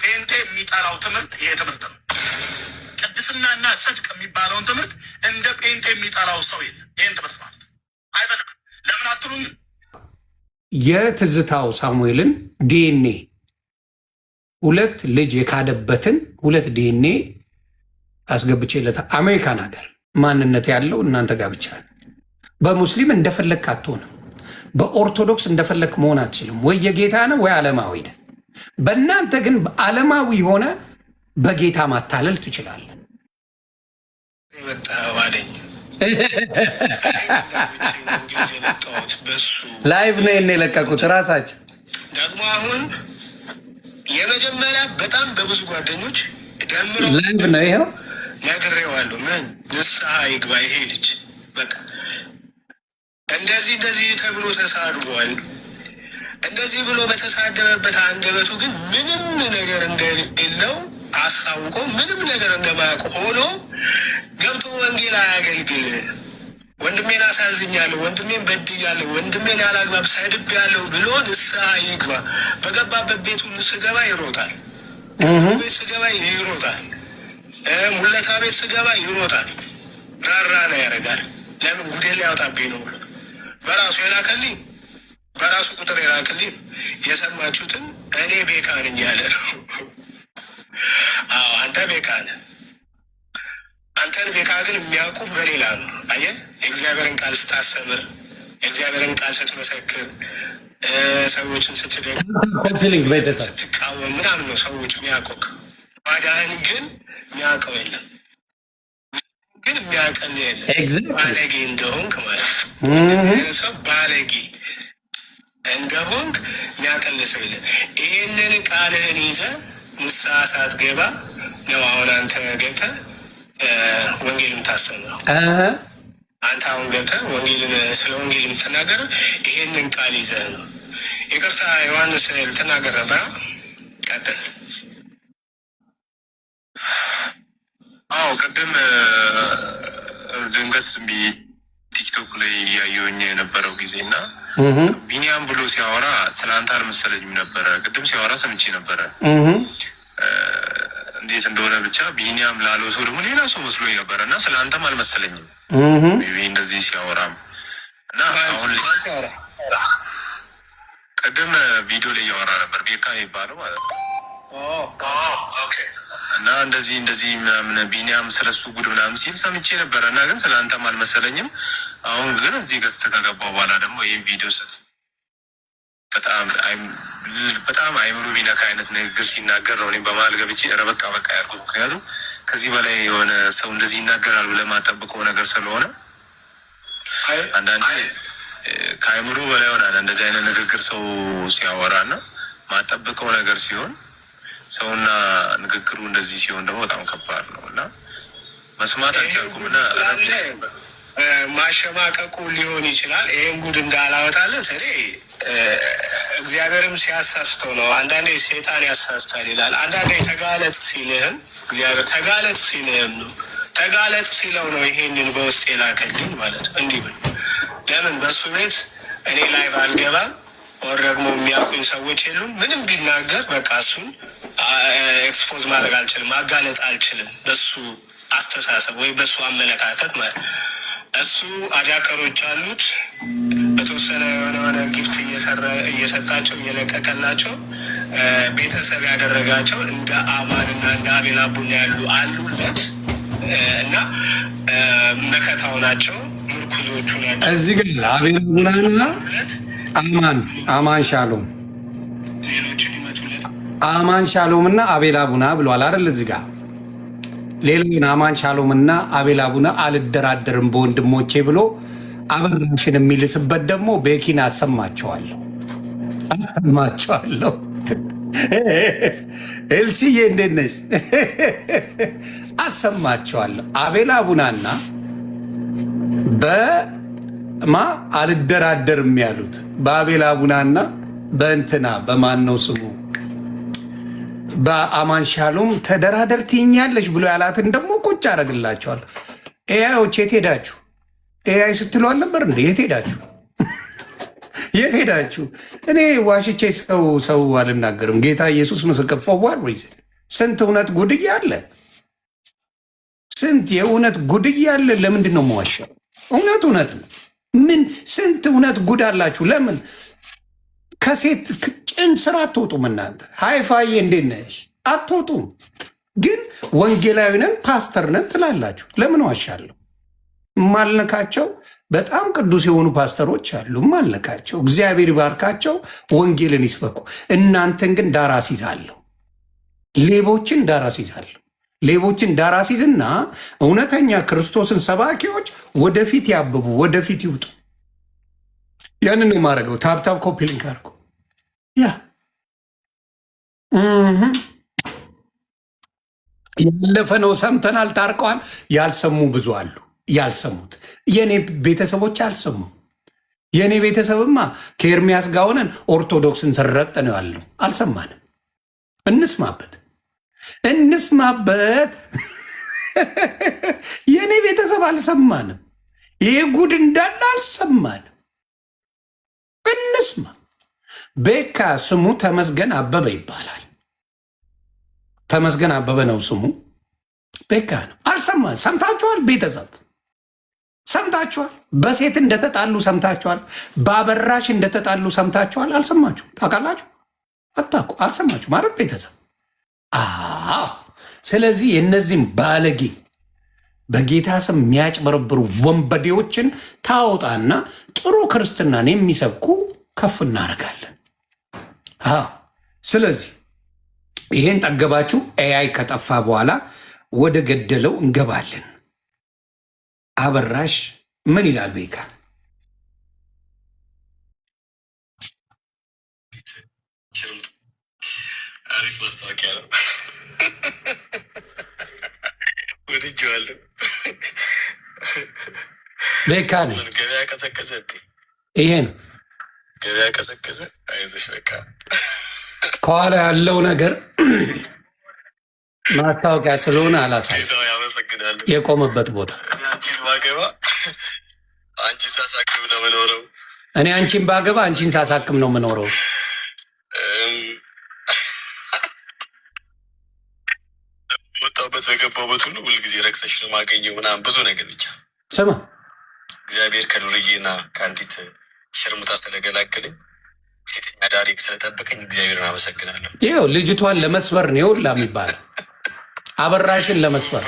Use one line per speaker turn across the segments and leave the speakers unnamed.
ጴንጤ የሚጠላው ትምህርት ይሄ ትምህርት ነው። ቅድስናና ጽድቅ የሚባለውን ትምህርት እንደ ጴንጤ የሚጠላው ሰው የለም። ይህን ትምህርት ማለት አይፈልግም። ለምን አትሉም?
የትዝታው ሳሙኤልን ዲኤንኤ 2 ልጅ የካደበትን 2 ዲኤንኤ አስገብቼለታ አሜሪካን ሀገር ማንነት ያለው እናንተ ጋር ብቻ ነው። በሙስሊም እንደፈለግ አትሆንም። በኦርቶዶክስ እንደፈለግ መሆን አትችልም። ወይ የጌታ ነው ወይ ዓለማዊ ነህ። በእናንተ ግን ዓለማዊ ሆነ በጌታ ማታለል ትችላለህ። ላይቭ ነው የለቀቁት ራሳቸው።
ደግሞ አሁን የመጀመሪያ በጣም በብዙ ጓደኞች ደምሮ
ላይቭ ነው ይኸው
ነግሬዋለሁ። ምን ንስሐ ይግባ ይሄ ልጅ በቃ እንደዚህ ተብሎ ተሳድቧል። እንደዚህ ብሎ በተሳደበበት አንደበቱ ግን ምንም ነገር እንደሌለው አስታውቆ ምንም ነገር እንደማያውቅ ሆኖ ገብቶ ወንጌል አያገልግል። ወንድሜን አሳዝኛለሁ፣ ወንድሜን በድያለሁ፣ ወንድሜን ያላግባብ ሰድቤያለሁ ብሎ ንስሐ ይግባ። በገባበት ቤት ሁሉ ስገባ ይሮጣል፣ ቤት ስገባ ይሮጣል፣ ሙለታ ቤት ስገባ ይሮጣል። ራራ ነው ያደርጋል። ለምን ጉዴን ሊያወጣብኝ ነው ብሎ በራሱ የላከልኝ በራሱ ቁጥር የላከልኝ የሰማችሁትን እኔ ቤካ ነኝ ያለ ነው። አዎ አንተ ቤካ ነህ። አንተን ቤካ ግን የሚያውቁ በሌላ ነው። አየህ፣ የእግዚአብሔርን ቃል ስታስተምር፣ የእግዚአብሔርን ቃል ስትመሰክር፣ ሰዎችን ስትቃወም ምናምን ነው ሰዎች የሚያውቁ። ባዳህን ግን የሚያውቀው የለም። ግን የሚያውቀን የለም። ባለጌ እንደሆንክ ማለት ነው። ሰው ባለጌ እንደሆንክ የሚያውቀን ሰው የለም። ይሄንን ቃልህን ይዘህ ንስሐ ሳትገባ ነው አሁን አንተ ገብተህ ወንጌል የምታስተምረው። አንተ አሁን ገብተህ ወንጌልን ስለ ወንጌል የምትናገር ይሄንን ቃል ይዘህ ነው። ይቅርታ ዮሐንስ ልትናገር ነበር። ቀጥል።
አዎ ቅድም ድንገት ዝም ብዬ ቲክቶክ ላይ እያየሁኝ የነበረው ጊዜ እና ቢኒያም ብሎ ሲያወራ ስለ አንተ አልመሰለኝም ነበረ። ቅድም ሲያወራ ሰምቼ ነበረ። እንዴት እንደሆነ ብቻ ቢኒያም ላለው ሰው ደግሞ ሌላ ሰው መስሎኝ ነበረ እና ስለ አንተም አልመሰለኝም እንደዚህ ሲያወራም እና አሁን ቅድም ቪዲዮ ላይ እያወራ ነበር ቤካ የሚባለው ማለት ነው። እና እንደዚህ ምናምን ቢኒያም ስለሱ ጉድ ምናምን ሲል ሰምቼ ነበረ እና ግን ስለ አንተም አልመሰለኝም። አሁን ግን እዚህ ገጽ ከገባው በኋላ ደግሞ ይህን ቪዲዮ በጣም አይምሮ ቢነካ አይነት ንግግር ሲናገር ነው እኔም በመሀል ገብቼ ኧረ በቃ ያልኩት። ምክንያቱም ከዚህ በላይ የሆነ ሰው እንደዚህ ይናገራል ብለህ ማጠብቀው ነገር ስለሆነ አንዳንዴ ከአይምሮ በላይ ሆናል እንደዚህ አይነት ንግግር ሰው ሲያወራ እና ማጠብቀው ነገር ሲሆን ሰውና ንግግሩ እንደዚህ ሲሆን ደግሞ በጣም ከባድ ነው እና መስማት አልቻልኩም። እና
ማሸማቀቁ ሊሆን ይችላል። ይህን ጉድ እንዳላወጣለት እኔ እግዚአብሔርም ሲያሳስተው ነው። አንዳንዴ ሴጣን ያሳስታል ይላል። አንዳንዴ ተጋለጥ ሲልህም እግዚአብሔር ተጋለጥ ሲልህም ነው። ተጋለጥ ሲለው ነው ይሄንን በውስጥ የላከልኝ ማለት ነው። እንዲህ ብል ለምን በሱ ቤት እኔ ላይቭ አልገባም ወር ደግሞ የሚያውቁኝ ሰዎች የሉም። ምንም ቢናገር በቃ እሱን ኤክስፖዝ ማድረግ አልችልም፣ ማጋለጥ አልችልም። በሱ አስተሳሰብ ወይ በሱ አመለካከት ማለት እሱ አዳከሮች አሉት። በተወሰነ የሆነ ጊፍት እየሰጣቸው እየለቀቀላቸው ቤተሰብ ያደረጋቸው እንደ አማን እና እንደ አቤል አቡና ያሉ አሉለት እና መከታው ናቸው፣ ምርኩዞቹ ናቸው።
እዚህ ግን አቤል አቡናና አማን ሻሎም
ሌሎችን ይመቱለት
አማን ሻሎም እና አቤል አቡና ብሏል አይደል? እዚህ ጋር ሌላውን አማን ሻሎም እና አቤል አቡና አልደራደርም በወንድሞቼ ብሎ አበራሽን የሚልስበት ደግሞ ቤኪን አሰማቸዋለሁ። ኤልሲዬ እንዴት ነሽ? አሰማቸዋለሁ። አቤል አቡናና በማ አልደራደርም ያሉት በአቤል አቡናና በእንትና በማን ነው ስሙ በአማን ሻሎም ተደራደር ትይኛለሽ ብሎ ያላትን ደግሞ ቁጭ አደረግላቸዋል። ኤአዮች የት ሄዳችሁ? ኤአይ ስትሉ አልነበር እንደ የት ሄዳችሁ? የት ሄዳችሁ? እኔ ዋሽቼ ሰው አልናገርም። ጌታ ኢየሱስ ምስክር ፈዋር ሪዝን ስንት እውነት ጉድያ አለ፣ ስንት የእውነት ጉድያ አለ። ለምንድን ነው መዋሻው? እውነት ነው። ምን ስንት እውነት ጉድ አላችሁ? ለምን ከሴት ጭን ስራ አትወጡም? እናንተ ሃይፋዬ እንዴት ነሽ? አትወጡም። ግን ወንጌላዊ ነን ፓስተር ነን ትላላችሁ። ለምን ዋሻለሁ? ማልነካቸው በጣም ቅዱስ የሆኑ ፓስተሮች አሉ። ማልነካቸው እግዚአብሔር ይባርካቸው፣ ወንጌልን ይስበኩ። እናንተን ግን ዳር አስይዛለሁ። ሌቦችን ዳር አስይዛለሁ። ሌቦችን ዳር አስይዝና እውነተኛ ክርስቶስን ሰባኪዎች ወደፊት ያብቡ፣ ወደፊት ይውጡ። ያንን ነው የማደርገው። ታብታብ ኮፒ ሊንክ አድርጎ ያለፈ ነው ሰምተናል፣ ታርቀዋል። ያልሰሙ ብዙ አሉ። ያልሰሙት የእኔ ቤተሰቦች አልሰሙ። የእኔ ቤተሰብማ ከኤርሚያስ ጋር ሆነን ኦርቶዶክስን ስረጥ ነው ያለው። አልሰማንም። እንስማበት። የእኔ ቤተሰብ አልሰማንም። ይሄ ጉድ እንዳለ አልሰማንም። እንስማ። ቤካ ስሙ ተመስገን አበበ ይባላል። ተመስገን አበበ ነው ስሙ። ቤካ ነው። አልሰማን። ሰምታችኋል? ቤተሰብ ሰምታችኋል? በሴት እንደተጣሉ ሰምታችኋል? በአበራሽ እንደተጣሉ ሰምታችኋል? አልሰማችሁ? ታውቃላችሁ? አታውቁ? አልሰማችሁ ማለት ቤተሰብ። ስለዚህ የእነዚህም ባለጌ በጌታ ስም የሚያጭበረብሩ ወንበዴዎችን ታወጣና ጥሩ ክርስትናን የሚሰብኩ ከፍ እናደርጋለን። ስለዚህ ይሄን ጠገባችሁ። ኤአይ ከጠፋ በኋላ ወደ ገደለው እንገባለን። አበራሽ ምን ይላል? ቤካ
አሪፍ ማስታወቂያ ነው። ወድጄዋለሁ።
ቤካ ነው።
ገበያ ቀዘቀዘ።
ይሄ ነው
ገበያ ቀዘቀዘ። አይዞሽ በቃ
ከኋላ ያለው ነገር ማስታወቂያ ስለሆነ አላሳይ የቆመበት ቦታ
አንቺን ባገባ አንቺን ሳሳክም ነው የምኖረው።
እኔ አንቺን ባገባ አንቺን ሳሳክም ነው የምኖረው።
ወጣበት በገባበት ሁሉ ሁልጊዜ ረክሰሽ ነው የማገኘው ምናምን ብዙ ነገር ብቻ
ስማ።
እግዚአብሔር ከዱርዬና ከአንዲት ሽርሙጣ ስለገላገለኝ ሴተኛ ዳሪ ስለጠበቀኝ እግዚአብሔርን አመሰግናለሁ።
ይኸው ልጅቷን ለመስበር ነው ይኸውልህ የሚባለው። አበራሽን ለመስበር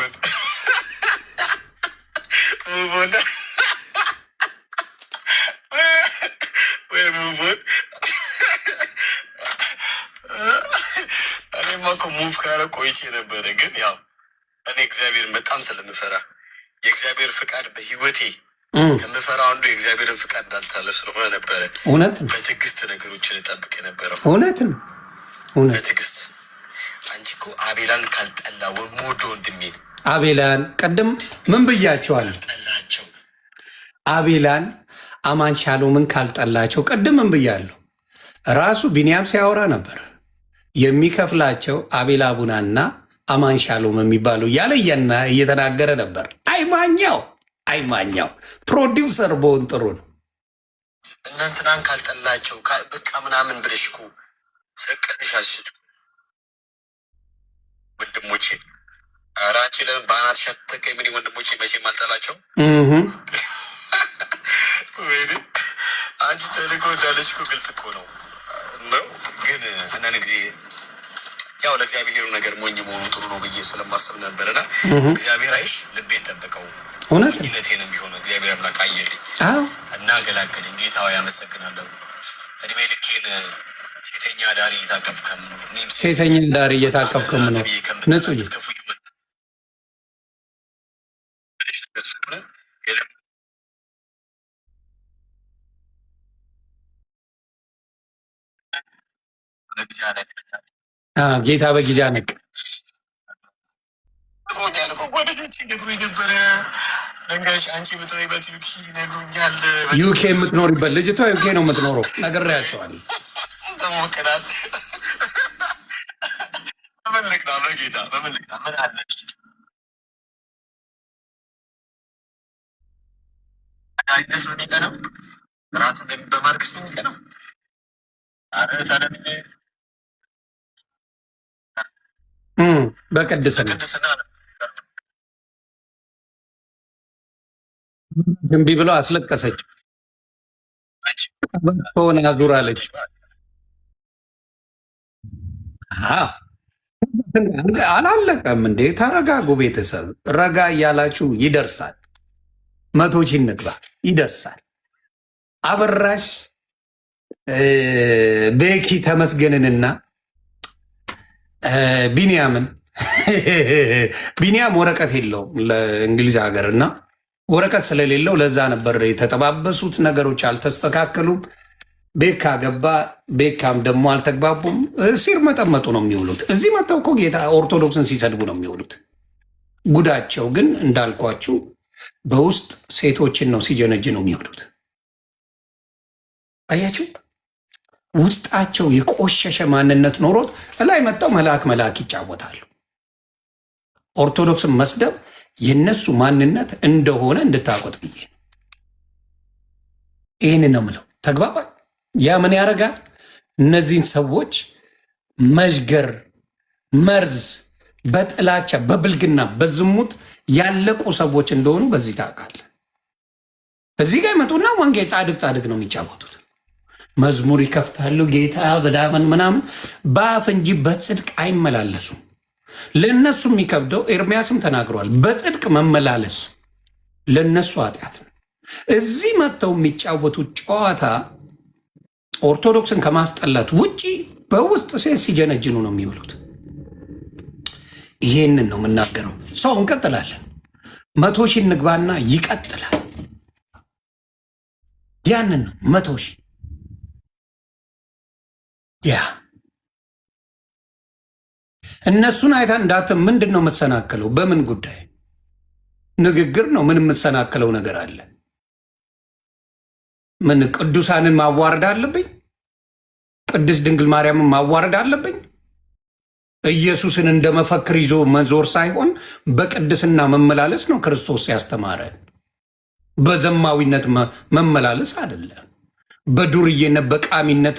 እኔማ እኮ ሙቭ ካረ ቆይቼ ነበረ። ግን ያው እኔ እግዚአብሔርን በጣም ስለምፈራ የእግዚአብሔር ፍቃድ በህይወቴ ከምፈራ አንዱ የእግዚአብሔርን ፍቃድ እንዳልታለፍ ስለሆነ ነበረ።
እውነት
በትዕግስት ነገሮችን እጠብቅ የነበረው።
እውነት ነው።
በትዕግስት አንቺ እኮ አቤላን ካልጠላ ወንድ ወንድሜ
አቤላን ቀደም ምን ብያቸዋል? አቤላን አማን ሻሎምን ካልጠላቸው ቀደም ምን ብያለሁ? ራሱ ቢንያም ሲያወራ ነበር የሚከፍላቸው አቤላ ቡናና አማን ሻሎም የሚባሉ እያለ እየተናገረ ነበር። አይማኛው ፕሮዲውሰር በሆን ጥሩ ነው።
እናንትናን ካልጠላቸው በቃ ምናምን ብለሽ እኮ ሰቀስሽ አስችኩ ወንድሞቼ። ኧረ አንቺ ለምን በአናትሽ አትተቀኝ? ምን ወንድሞቼ መቼም አልጠላቸው። ወይ አንቺ ተልእኮ እንዳለች እኮ ግልጽ እኮ ነው። ግን አንዳንድ ጊዜ ያው ለእግዚአብሔሩ ነገር ሞኝ መሆኑ ጥሩ ነው ብዬ ስለማሰብ ነበርና እግዚአብሔር አይሽ ልቤን ጠበቀው። ሞኝነቴንም ቢሆን እግዚአብሔር አምላክ አየልኝ እና ገላገለኝ። ጌታው ያመሰግናለሁ። እድሜ ልኬን ሴተኛ ዳሪ እየታቀፍኩ ከምኖር
ሴተኛ ዳሪ እየታቀፍኩ ከምኖር ንጹህ ጌታ በጊዜ አነቅ ዩኬ የምትኖሪበት ልጅቷ ዩኬ ነው የምትኖረው። ነግሬያቸዋለሁ።
ራስ በማርክስ ነው። አረ ታዲያ
በቅድስና እምቢ ብለው አስለቀሰች። ሆነ አዙራለች። አላለቀም እንዴ? ተረጋጉ ቤተሰብ፣ ረጋ እያላችሁ ይደርሳል። 100 ሺህ እንግባ፣ ይደርሳል። አበራሽ ቤኪ ተመስገንንና ቢንያምን ቢንያም ወረቀት የለውም ለእንግሊዝ ሀገር እና ወረቀት ስለሌለው ለዛ ነበር የተጠባበሱት። ነገሮች አልተስተካከሉም። ቤካ ገባ፣ ቤካም ደግሞ አልተግባቡም። ሲርመጠመጡ ነው የሚውሉት። እዚህ መጥተው እኮ ጌታ ኦርቶዶክስን ሲሰድቡ ነው የሚውሉት። ጉዳቸው ግን እንዳልኳችሁ በውስጥ ሴቶችን ነው ሲጀነጅ ነው የሚውሉት። አያችሁ፣ ውስጣቸው የቆሸሸ ማንነት ኖሮት እላይ መጥተው መልአክ ይጫወታሉ። ኦርቶዶክስን መስደብ የነሱ ማንነት እንደሆነ እንድታቆጥ ብዬ ይህን ነው ምለው። ተግባባ። ያ ምን ያደርጋል? እነዚህን ሰዎች መዥገር፣ መርዝ፣ በጥላቻ በብልግና በዝሙት ያለቁ ሰዎች እንደሆኑ በዚህ ታውቃለህ። እዚህ ጋር ይመጡና ወንጌል ጻድቅ ነው የሚጫወቱት። መዝሙር ይከፍታሉ፣ ጌታ በዳመን ምናምን በአፍ እንጂ በጽድቅ አይመላለሱም። ለእነሱ የሚከብደው ኤርሚያስም ተናግሯል። በጽድቅ መመላለስ ለእነሱ ኃጢአት ነው። እዚህ መጥተው የሚጫወቱት ጨዋታ ኦርቶዶክስን ከማስጠላት ውጪ በውስጥ ሴት ሲጀነጅኑ ነው የሚውሉት። ይሄንን ነው የምናገረው። ሰው እንቀጥላለን። 100 ሺህ እንግባና ይቀጥላል። ያንን ነው 100 ሺህ ያ እነሱን አይታ እንዳተ ምንድን ነው የምትሰናከለው? በምን ጉዳይ ንግግር ነው? ምን የምትሰናከለው ነገር አለ? ምን ቅዱሳንን ማዋረድ አለብኝ? ቅድስት ድንግል ማርያምን ማዋረድ አለብኝ? ኢየሱስን እንደ መፈክር ይዞ መዞር ሳይሆን በቅድስና መመላለስ ነው ክርስቶስ ያስተማረን። በዘማዊነት መመላለስ አይደለም። በዱርዬነት በቃሚነት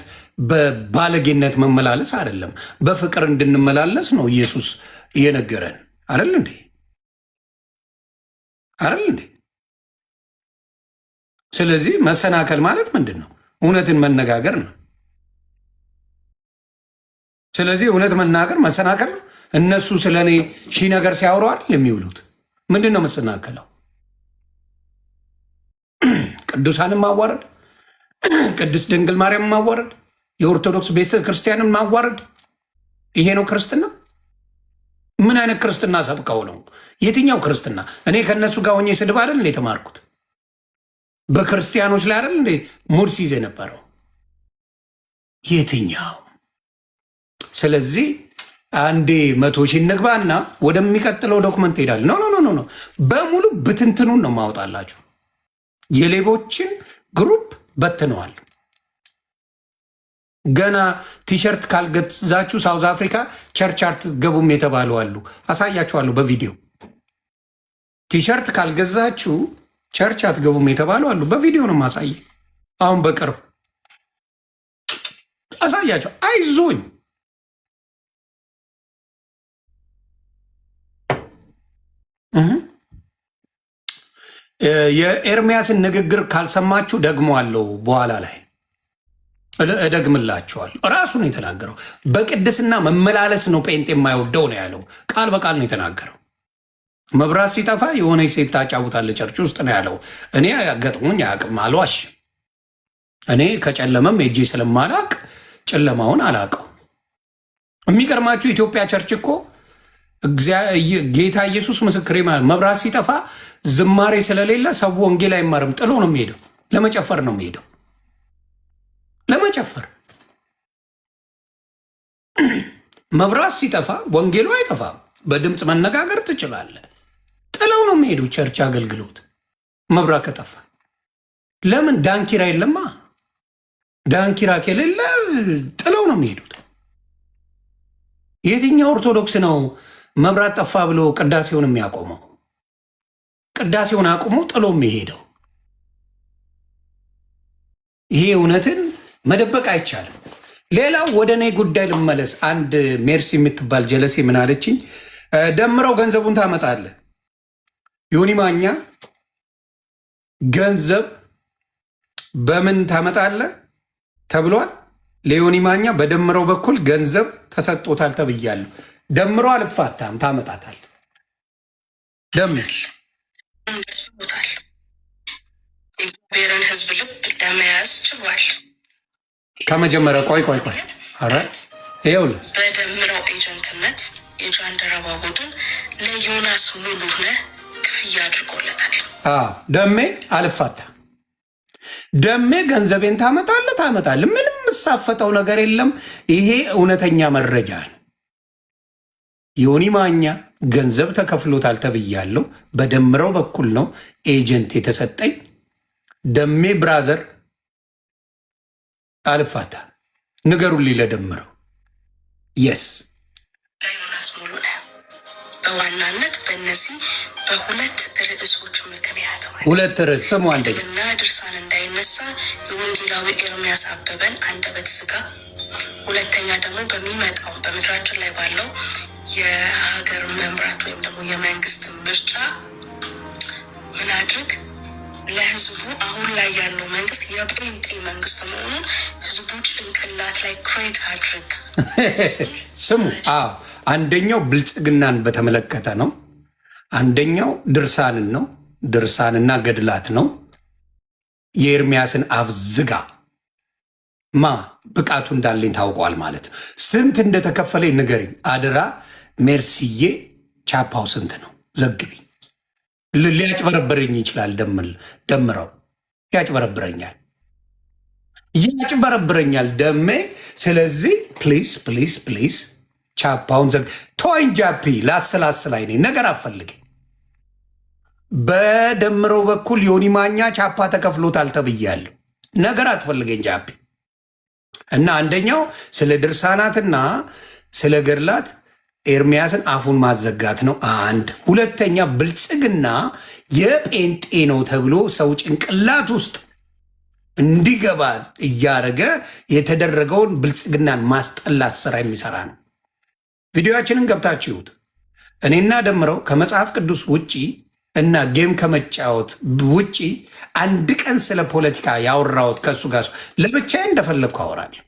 በባለጌነት መመላለስ አይደለም። በፍቅር እንድንመላለስ ነው ኢየሱስ እየነገረን አይደል እንዴ? አይደል እንዴ? ስለዚህ መሰናከል ማለት ምንድን ነው? እውነትን መነጋገር ነው። ስለዚህ እውነት መናገር መሰናከል ነው። እነሱ ስለ እኔ ሺህ ነገር ሲያወሩ አይደል የሚውሉት? ምንድን ነው መሰናከለው? ቅዱሳንን ማዋረድ፣ ቅድስት ድንግል ማርያም ማዋረድ፣ የኦርቶዶክስ ቤተ ክርስቲያንን ማዋረድ፣ ይሄ ነው ክርስትና? ምን አይነት ክርስትና ሰብከው ነው? የትኛው ክርስትና? እኔ ከእነሱ ጋር ሆኜ ስድብ አይደል እንደ የተማርኩት? በክርስቲያኖች ላይ አይደል እንደ ሙድ ሲይዝ የነበረው? የትኛው? ስለዚህ አንዴ 100 ሺህ እንግባና ወደሚቀጥለው ዶክመንት ሄዳል። ኖ ኖ ኖ ኖ፣ በሙሉ ብትንትኑን ነው ማወጣላችሁ። የሌቦችን ግሩፕ በትነዋል። ገና ቲሸርት ካልገዛችሁ ሳውዝ አፍሪካ ቸርች አትገቡም የተባሉ አሉ። አሳያችኋለሁ በቪዲዮ። ቲሸርት ካልገዛችሁ ቸርች አትገቡም የተባሉ አሉ። በቪዲዮ ነው ማሳየ። አሁን በቅርብ አሳያቸው። አይዞኝ የኤርሚያስን ንግግር ካልሰማችሁ ደግሞ አለው በኋላ ላይ እደግምላቸዋል። ራሱ ነው የተናገረው። በቅድስና መመላለስ ነው ጴንጤ የማይወደው ነው ያለው። ቃል በቃል ነው የተናገረው። መብራት ሲጠፋ የሆነ ሴት ታጫውታለች ቸርች ውስጥ ነው ያለው። እኔ ገጥሞኝ አያውቅም፣ አልዋሽ። እኔ ከጨለመም ሄጄ ስለማላቅ ጨለማውን አላውቀው። የሚገርማችሁ ኢትዮጵያ ቸርች እኮ ጌታ ኢየሱስ ምስክሬ ማለት መብራት ሲጠፋ ዝማሬ ስለሌለ ሰው ወንጌል አይማርም፣ ጥሎ ነው የሚሄደው። ለመጨፈር ነው የሚሄደው፣ ለመጨፈር። መብራት ሲጠፋ ወንጌሉ አይጠፋም፣ በድምፅ መነጋገር ትችላለህ። ጥለው ነው የሚሄዱ ቸርች አገልግሎት መብራት ከጠፋ። ለምን? ዳንኪራ የለማ። ዳንኪራ ከሌለ ጥለው ነው የሚሄዱት። የትኛው ኦርቶዶክስ ነው መብራት ጠፋ ብሎ ቅዳሴውን የሚያቆመው? ቅዳሴውን አቁሞ ጥሎ የሚሄደው ይሄ እውነትን መደበቅ አይቻልም። ሌላው ወደ እኔ ጉዳይ ልመለስ። አንድ ሜርሲ የምትባል ጀለሴ ምን አለችኝ? ደምረው ገንዘቡን ታመጣለህ። ዮኒ ማኛ ገንዘብ በምን ታመጣለህ ተብሏል። ለዮኒ ማኛ በደምረው በኩል ገንዘብ ተሰጥቶታል ተብያለሁ። ደምሮ አልፋታም፣ ታመጣታል። ደምር
የእግዚአብሔርን ሕዝብ ልብ ለመያዝ ችሏል።
ከመጀመሪያ ቆይ አረ ይኸውልህ
በደምረው ኤጀንትነት የጃንደረባ ቡድን ለዮናስ ሙሉነህ ክፍያ አድርጎለታል።
ደሜ አልፋታ፣ ደሜ ገንዘቤን ታመጣለህ። ምንም የምሳፈጠው ነገር የለም። ይሄ እውነተኛ መረጃ ነው። ዮኒ ማኛ ገንዘብ ተከፍሎታል ተብያለሁ። በደምረው በኩል ነው ኤጀንት የተሰጠኝ። ደሜ ብራዘር አልፋታ፣ ንገሩልኝ ለደምረው። የስ
ለዮናስ ሙሉነህ በዋናነት በእነዚህ በሁለት ርዕሶች ምክንያት
ሁለት ርዕስ ስሙ። አንደኛ
እና ድርሳን እንዳይነሳ የወንጌላዊ ኤርሚያስ አበበን አንደበት ዝጋ። ሁለተኛ ደግሞ በሚመጣው በምድራችን ላይ ባለው የሀገር መምራት ወይም ደግሞ የመንግስት ምርጫ ምን አድርግ ለህዝቡ አሁን ላይ ያለው መንግስት የጴንጤ መንግስት መሆኑን ህዝቡ ጭንቅላት ላይ ክሬት አድርግ።
ስሙ። አንደኛው ብልጽግናን በተመለከተ ነው። አንደኛው ድርሳንን ነው። ድርሳንና ገድላት ነው። የኤርሚያስን አፍ ዝጋ። ብቃቱ እንዳለኝ ታውቋል ማለት ነው። ስንት እንደተከፈለኝ ንገሪኝ አደራ። ሜርሲዬ ቻፓው ስንት ነው ዘግቢ። ሊያጭበረብረኝ ይችላል። ደምረው ያጭበረብረኛል ደሜ። ስለዚህ ፕሊዝ ቻፓውን ዘግ። ቶይን ጃፒ ላስላስል አይኔ ነገር አፈልገኝ። በደምረው በኩል ዮኒ ማኛ ቻፓ ተከፍሎታል ተብያለሁ። ነገር አትፈልገኝ ጃፒ። እና አንደኛው ስለ ድርሳናትና ስለ ገድላት ኤርሚያስን አፉን ማዘጋት ነው። አንድ ሁለተኛ ብልጽግና የጴንጤ ነው ተብሎ ሰው ጭንቅላት ውስጥ እንዲገባ እያደረገ የተደረገውን ብልጽግናን ማስጠላት ስራ የሚሰራ ነው። ቪዲዮችንን ገብታችሁት እኔና ደምረው ከመጽሐፍ ቅዱስ ውጪ እና ጌም ከመጫወት ውጪ አንድ ቀን ስለ ፖለቲካ ያወራሁት ከእሱ ጋር ለብቻዬ እንደፈለግኩ አወራለሁ።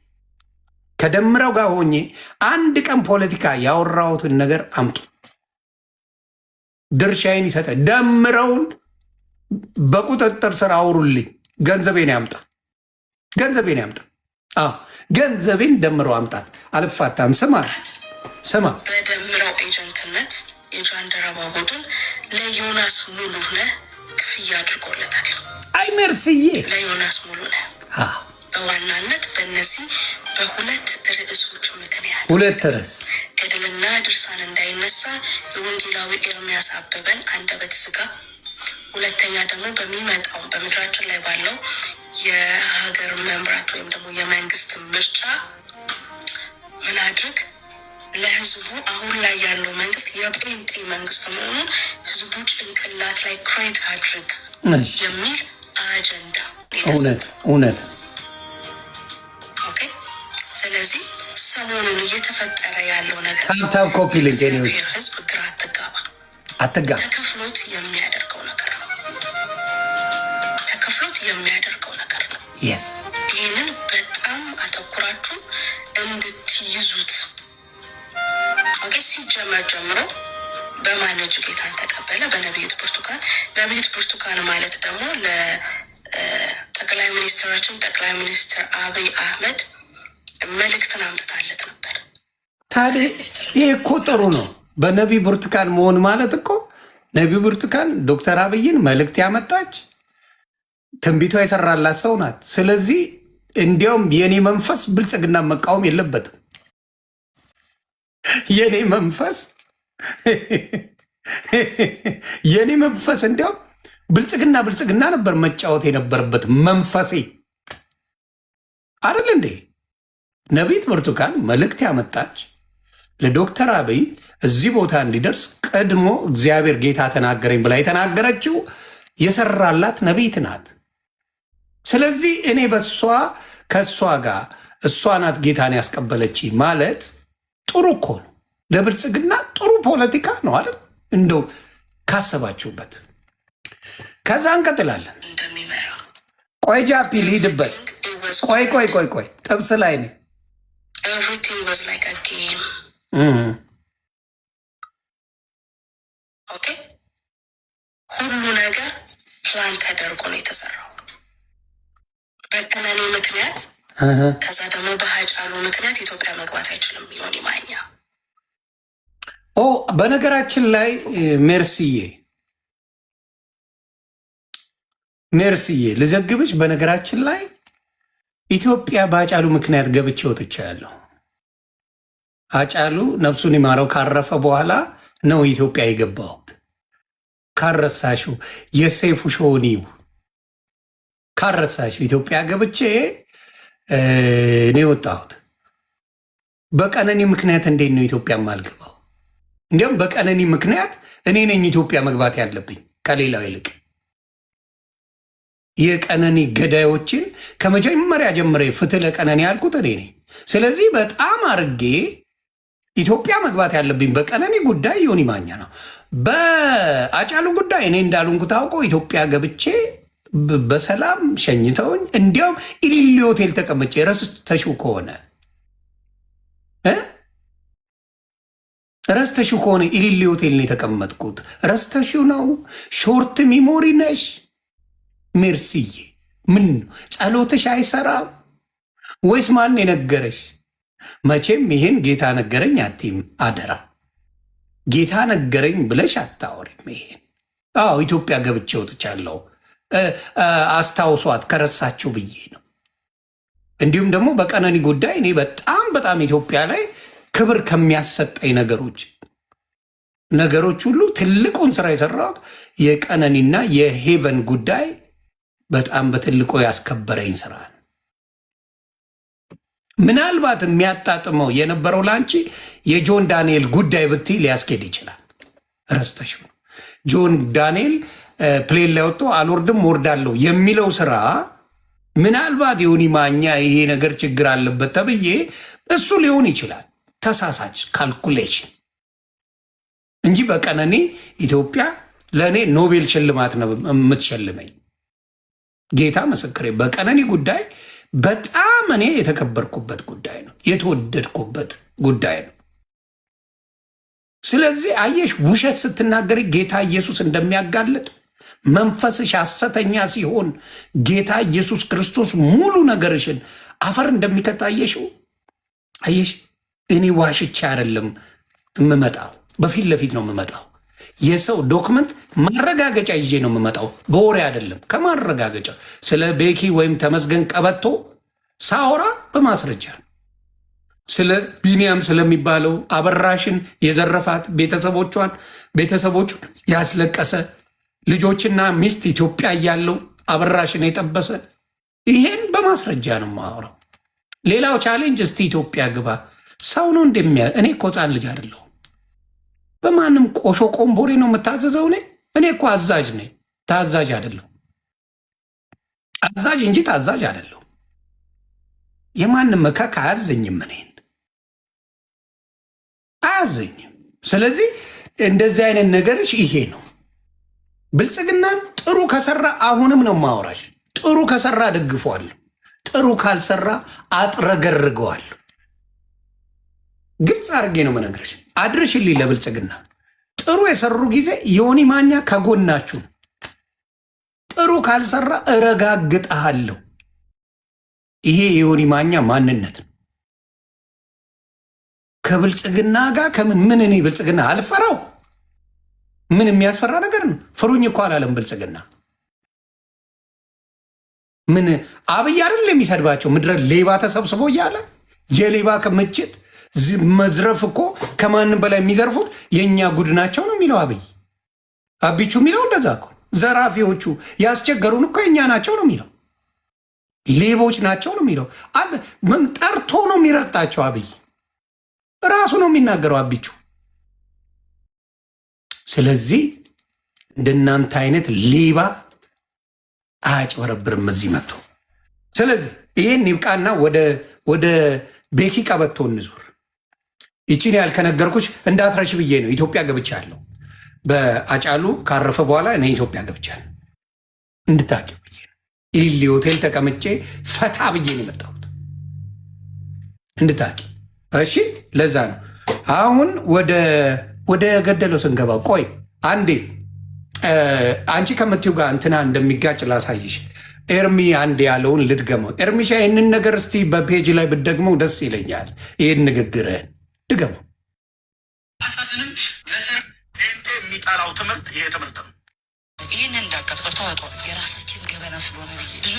ከደምረው ጋር ሆኜ አንድ ቀን ፖለቲካ ያወራሁትን ነገር አምጡ። ድርሻዬን ይሰጠ። ደምረውን በቁጥጥር ስር አውሩልኝ። ገንዘቤን ያምጣ። ገንዘቤን ደምረው አምጣት። አልፋታም። ስማ
በደምረው ኤጀንትነት የጃንደረባ ቡድን ለዮናስ ሙሉነህ ክፍያ አድርጎለታል።
አይ ሜርስዬ
ለዮናስ ሙሉነህ በዋናነት በእነዚህ በሁለት ርዕሶች ምክንያት
ሁለት ርዕስ
ገድልና ድርሳን እንዳይነሳ የወንጌላዊ ኤርሚያስ አበበን አንደበት ዝጋ። ሁለተኛ ደግሞ በሚመጣው በምድራችን ላይ ባለው የሀገር መምራት ወይም ደግሞ የመንግስት ምርጫ ምን አድርግ ለህዝቡ አሁን ላይ ያለው መንግስት የጴንጤ መንግስት መሆኑን ህዝቡ ጭንቅላት ላይ ክሬት አድርግ የሚል አጀንዳ።
እውነት።
ስለዚህ ሰሞኑን እየተፈጠረ ያለው ነገር
ታፕ ኮፒ ሊንክ
ህዝብ ግራ አትጋባ። ተከፍሎት የሚያደርገው ነገር ነው። ይህንን በጣም አተኩራችሁ እንድትይዙት። ሲጀመር ጀምሮ በማን እጅ ጌታን ተቀበለ? በነቢይት ብርቱካን። ነቢይት ብርቱካን ማለት ደግሞ ለጠቅላይ ሚኒስትራችን ጠቅላይ ሚኒስትር አብይ አህመድ መልእክትን አምጥታለት ነበር።
ታዲያ ይህ እኮ ጥሩ ነው። በነቢይ ብርቱካን መሆን ማለት እኮ ነቢይ ብርቱካን ዶክተር አብይን መልእክት ያመጣች ትንቢቷ የሰራላት ሰው ናት። ስለዚህ እንዲያውም የኔ መንፈስ ብልጽግና መቃወም የለበትም። የኔ መንፈስ እንዲያውም ብልጽግና ነበር መጫወት የነበረበት መንፈሴ አይደል እንዴ? ነቢይት ብርቱካን መልእክት ያመጣች ለዶክተር አብይ እዚህ ቦታ እንዲደርስ ቀድሞ እግዚአብሔር ጌታ ተናገረኝ ብላ የተናገረችው የሰራላት ነቢይት ናት። ስለዚህ እኔ ከእሷ ጋር እሷ ናት ጌታን ያስቀበለች ማለት ጥሩ እኮ ነው። ለብልጽግና ጥሩ ፖለቲካ ነው አይደል? እንደው ካሰባችሁበት። ከዛ እንቀጥላለን። ቆይ ጃፒ ልሂድበት። ቆይ ጥብስ ላይ ነኝ።
ሁሉ ነገር ፕላን ተደርጎ ነው የተሰራው በቀነኒ ምክንያት። ከዛ ደግሞ በሃጫሉ ምክንያት ኢትዮጵያ መግባት አይችልም ዮኒ ማኛ።
በነገራችን ላይ ሜርሲዬ ልዘግብሽ። በነገራችን ላይ ኢትዮጵያ በሃጫሉ ምክንያት ገብቼ ወጥቻለሁ። ሃጫሉ ነፍሱን ይማረው ካረፈ በኋላ ነው ኢትዮጵያ የገባሁት። ካረሳሽው የሰይፉ ሾኒው ካረሳሽው ኢትዮጵያ ገብቼ ነው የወጣሁት። በቀነኒ ምክንያት እንዴት ነው ኢትዮጵያ ማልገባው? እንዲያውም በቀነኒ ምክንያት እኔ ነኝ ኢትዮጵያ መግባት ያለብኝ ከሌላው ይልቅ። የቀነኒ ገዳዮችን ከመጀመሪያ ጀምሬ ፍትህ ለቀነኒ ያልኩት እኔ ነኝ። ስለዚህ በጣም አርጌ ኢትዮጵያ መግባት ያለብኝ በቀነኒ ጉዳይ ዮኒ ማኛ ነው። በሃጫሉ ጉዳይ እኔ እንዳልሆንኩ ታውቆ ኢትዮጵያ ገብቼ በሰላም ሸኝተውኝ፣ እንዲያውም ኢሊሊ ሆቴል ተቀምጬ ረስተሽው ከሆነ ኢሊሊ ሆቴል ነው የተቀመጥኩት። ረስተሽው ነው? ሾርት ሚሞሪ ነሽ ሜርሲዬ። ምን ጸሎትሽ አይሰራም ወይስ ማን የነገረሽ? መቼም ይሄን ጌታ ነገረኝ አትይም። አደራ ጌታ ነገረኝ ብለሽ አታወሪም። ይሄን ኢትዮጵያ ገብቼ ወጥቻለሁ አስታውሷት ከረሳችሁ ብዬ ነው። እንዲሁም ደግሞ በቀነኒ ጉዳይ እኔ በጣም ኢትዮጵያ ላይ ክብር ከሚያሰጠኝ ነገሮች ሁሉ ትልቁን ስራ የሰራሁት የቀነኒና የሄቨን ጉዳይ በጣም በትልቁ ያስከበረኝ ስራ ነው። ምናልባት የሚያጣጥመው የነበረው ላንቺ የጆን ዳንኤል ጉዳይ ብትይ ሊያስኬድ ይችላል። ረስተሽው ነው። ጆን ዳንኤል ፕሌን ላይ ወጥቶ አልወርድም ወርዳለሁ የሚለው ስራ ምናልባት ዮኒ ማኛ ይሄ ነገር ችግር አለበት ተብዬ እሱ ሊሆን ይችላል። ተሳሳች ካልኩሌሽን እንጂ በቀነኒ ኢትዮጵያ ለእኔ ኖቤል ሽልማት ነው የምትሸልመኝ። ጌታ ምስክሬ። በቀነኒ ጉዳይ በጣም እኔ የተከበርኩበት ጉዳይ ነው፣ የተወደድኩበት ጉዳይ ነው። ስለዚህ አየሽ፣ ውሸት ስትናገሪ ጌታ ኢየሱስ እንደሚያጋልጥ መንፈስሽ ሐሰተኛ ሲሆን ጌታ ኢየሱስ ክርስቶስ ሙሉ ነገርሽን አፈር እንደሚከት አየሽው። አየሽ፣ እኔ ዋሽቻ አይደለም የምመጣው፣ በፊት ለፊት ነው የምመጣው። የሰው ዶክመንት ማረጋገጫ ይዤ ነው የምመጣው፣ በወሬ አይደለም። ከማረጋገጫ ስለ ቤኪ ወይም ተመስገን ቀበቶ ሳወራ በማስረጃ ነው። ስለ ቢኒያም ስለሚባለው አበራሽን የዘረፋት ቤተሰቦቹን ያስለቀሰ ልጆችና ሚስት ኢትዮጵያ እያለው አበራሽን የጠበሰ ይሄን በማስረጃ ነው የማወራው። ሌላው ቻሌንጅ እስቲ ኢትዮጵያ ግባ ሰው ነው እንደሚያ እኔ እኮ ሕፃን ልጅ አይደለሁም። በማንም ቆሾ ቆምቦሬ ነው የምታዘዘው። እኔ እኮ አዛዥ ነኝ፣ ታዛዥ አይደለሁ። አዛዥ እንጂ ታዛዥ አይደለሁ። የማንም መካክ አያዘኝም፣ እኔን አያዘኝም። ስለዚህ እንደዚህ አይነት ነገርሽ ይሄ ነው። ብልጽግና ጥሩ ከሰራ አሁንም ነው ማውራሽ። ጥሩ ከሰራ ደግፏል፣ ጥሩ ካልሰራ አጥረገርገዋል። ግልጽ አድርጌ ነው መነግረሽ። አድርሽልኝ ለብልጽግና። ጥሩ የሰሩ ጊዜ ዮኒ ማኛ ከጎናችሁ፣ ጥሩ ካልሰራ እረጋግጠሃለሁ። ይሄ የዮኒ ማኛ ማንነት ነው። ከብልጽግና ጋር ምን እኔ ብልጽግና አልፈራው። ምን የሚያስፈራ ነገር ነው? ፍሩኝ እኮ አላለም ብልጽግና። ምን አብይ አይደል የሚሰድባቸው? ምድረ ሌባ ተሰብስቦ እያለ የሌባ ክምችት መዝረፍ እኮ ከማንም በላይ የሚዘርፉት የእኛ ጉድ ናቸው ነው የሚለው አብይ። አቢቹ የሚለው እንደዛ እኮ ዘራፊዎቹ ያስቸገሩን እኮ የእኛ ናቸው ነው የሚለው። ሌቦች ናቸው ነው የሚለው። ጠርቶ ነው የሚረግጣቸው አብይ። ራሱ ነው የሚናገረው አቢቹ። ስለዚህ እንደናንተ አይነት ሌባ አያጭበረብርም። እዚህ መጥቶ ስለዚህ ይህን ይብቃና ወደ ቤኪ ቀበቶ እንዙር። ይቺን ያልከነገርኩሽ እንዳትረሽ ብዬ ነው። ኢትዮጵያ ገብቻለሁ። በአጫሉ ካረፈ በኋላ እኔ ኢትዮጵያ ገብቻለሁ እንድታቂ ብዬ ነው። ኢሊሊ ሆቴል ተቀምጬ ፈታ ብዬ ነው የመጣሁት እንድታቂ። እሺ ለዛ ነው አሁን ወደ ገደለው ስንገባ። ቆይ አንዴ አንቺ ከምትይው ጋር እንትና እንደሚጋጭ ላሳይሽ። ኤርሚ አንድ ያለውን ልድገመው። ኤርሚሻ ይህንን ነገር እስቲ በፔጅ ላይ ብትደግመው ደስ ይለኛል። ይህን ንግግርህን ድገመው።
አሳዝንም ለሰር የሚጠላው ትምህርት ይሄ ትምህርት ነው። ይህን እንዳቀጥቅር ተዋጧ የራሳችን ገበና ስለሆነ ብዙ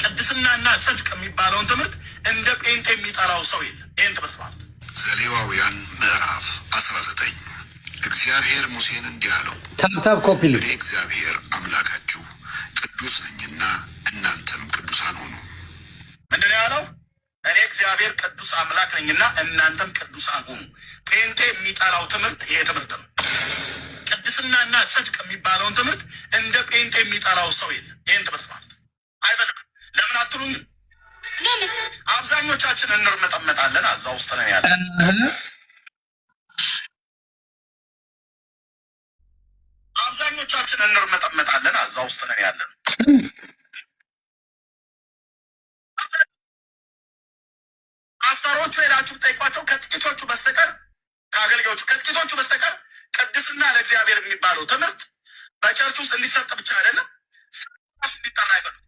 ቅድስናና ጽድቅ የሚባለውን ትምህርት እንደ ጴንጤ የሚጠላው ሰው የለም። ይህን ትምህርት ማለት
ዘሌዋውያን ምዕራፍ 19 እግዚአብሔር ሙሴን እንዲህ አለው፣
ታብታብ ኮፒ
እኔ እግዚአብሔር አምላካችሁ ቅዱስ ነኝና እናንተም ቅዱሳን ሁኑ።
ምንድን ነው ያለው? እኔ እግዚአብሔር ቅዱስ አምላክ ነኝና እናንተም ቅዱሳን ሁኑ። ጴንጤ የሚጠላው ትምህርት ይሄ ትምህርት ነው። ቅድስናና ጽድቅ የሚባለውን ትምህርት እንደ ጴንጤ የሚጠላው ሰው የለም። ይህን ትምህርት ማለት አይፈልግም። ለምን አትሉም? ለምን? አብዛኞቻችን እንርመጠመጣለን። አዛ ውስጥ ነን ያለ አብዛኞቻችን እንርመጠመጣለን። አዛ ውስጥ ነን ያለን። አስታሮቹ ሄዳችሁ ጠይቋቸው። ከጥቂቶቹ በስተቀር ከአገልጋዮቹ ከጥቂቶቹ በስተቀር ቅድስና ለእግዚአብሔር የሚባለው ትምህርት በቸርች ውስጥ እንዲሰጥ ብቻ አይደለም፣ ራሱ እንዲጠራ አይፈልም።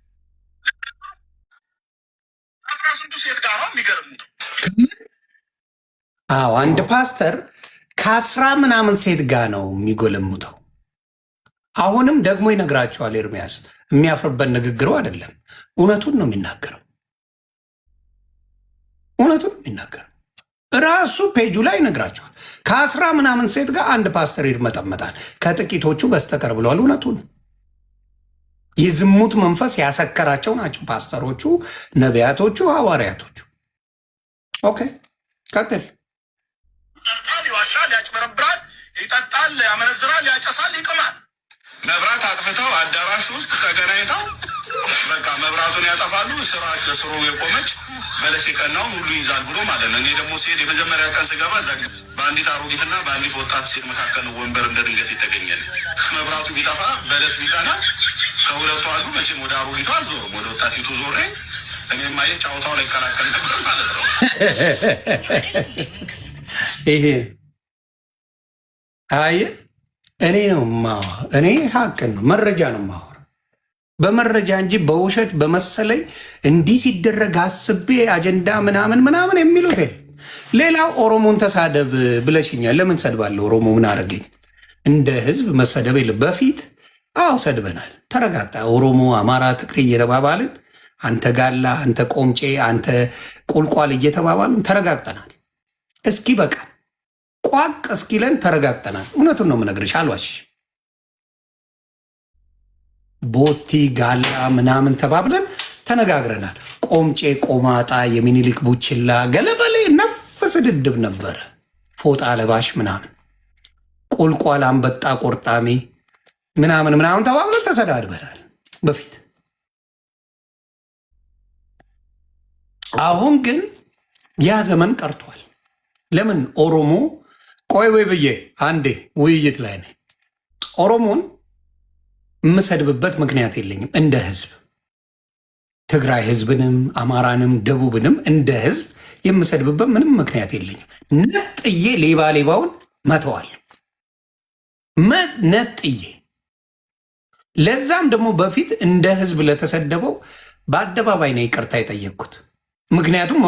16 ሴት ጋር ነው የሚገርሙት።
አዎ አንድ ፓስተር ከ10 ምናምን ሴት ጋር ነው የሚጎለሙተው። አሁንም ደግሞ ይነግራቸዋል። ኤርሚያስ የሚያፍርበት ንግግሩ አይደለም፣ እውነቱን ነው የሚናገረው። እውነቱን ነው የሚናገረው። ራሱ ፔጁ ላይ ይነግራቸዋል። ከ10 ምናምን ሴት ጋር አንድ ፓስተር ይርመጠመጣል ከጥቂቶቹ በስተቀር ብለዋል። እውነቱን የዝሙት መንፈስ ያሰከራቸው ናቸው ፓስተሮቹ፣ ነቢያቶቹ፣ ሐዋርያቶቹ። ኦኬ ቀጥል።
ይጠጣል፣ ይዋሻል፣ ያጭበረብራል፣ ይጠጣል፣ ያመነዝራል፣ ያጨሳል፣ ይቅማል።
መብራት አጥፍተው አዳራሽ ውስጥ ተገናኝተው በቃ መብራቱን ያጠፋሉ። ስራ ለስሩ የቆመች በለስ የቀናውን ሁሉ ይዛል ብሎ ማለት ነው። እኔ ደግሞ ሲሄድ የመጀመሪያ ቀን ስገባ እዛ በአንዲት አሮጊትና በአንዲት ወጣት ሴት መካከል ወንበር እንደ ድንገት ይተገኛል። መብራቱ ቢጠፋ በለስ ቢቀና ከሁለቱ አሉ። መቼም ወደ አሮጊቷ አልዞርም፣ ወደ ወጣቲቱ ዞሬ እኔ ማየ ጫወታው ላይ ይከላከል ነበር ማለት ነው።
ይሄ አየ እኔ ነው እኔ ሀቅን ነው መረጃ ነው ማወራ በመረጃ እንጂ በውሸት በመሰለኝ እንዲህ ሲደረግ አስቤ አጀንዳ ምናምን የሚሉት ሌላው ኦሮሞን ተሳደብ ብለሽኛል። ለምን ሰድባለሁ? ኦሮሞ ምን አረገኝ? እንደ ህዝብ መሰደብ የለም። በፊት አዎ ሰድበናል። ተረጋግጣ ኦሮሞ፣ አማራ፣ ትግሬ እየተባባልን አንተ ጋላ፣ አንተ ቆምጬ፣ አንተ ቁልቋል እየተባባልን ተረጋግጠናል። እስኪ በቃ ቋቅ እስኪለን ተረጋግጠናል። እውነቱን ነው የምነግርሽ፣ አልዋሽሽ። ቦቲ ጋላ ምናምን ተባብለን ተነጋግረናል። ቆምጬ፣ ቆማጣ፣ የሚኒሊክ ቡችላ፣ ገለበሌ ነፍ ስድድብ ነበረ። ፎጣ ለባሽ ምናምን፣ ቁልቋል፣ አንበጣ ቆርጣሚ ምናምን ተባብለን ተሰዳድበናል በፊት። አሁን ግን ያ ዘመን ቀርቷል። ለምን ኦሮሞ ቆይ ወይ ብዬ አንዴ ውይይት ላይ ነኝ። ኦሮሞን የምሰድብበት ምክንያት የለኝም። እንደ ህዝብ ትግራይ ህዝብንም አማራንም ደቡብንም እንደ ህዝብ የምሰድብበት ምንም ምክንያት የለኝም። ነጥዬ ሌባውን መተዋል ነጥዬ። ለዛም ደግሞ በፊት እንደ ህዝብ ለተሰደበው በአደባባይ ነው ይቅርታ የጠየቅኩት። ምክንያቱም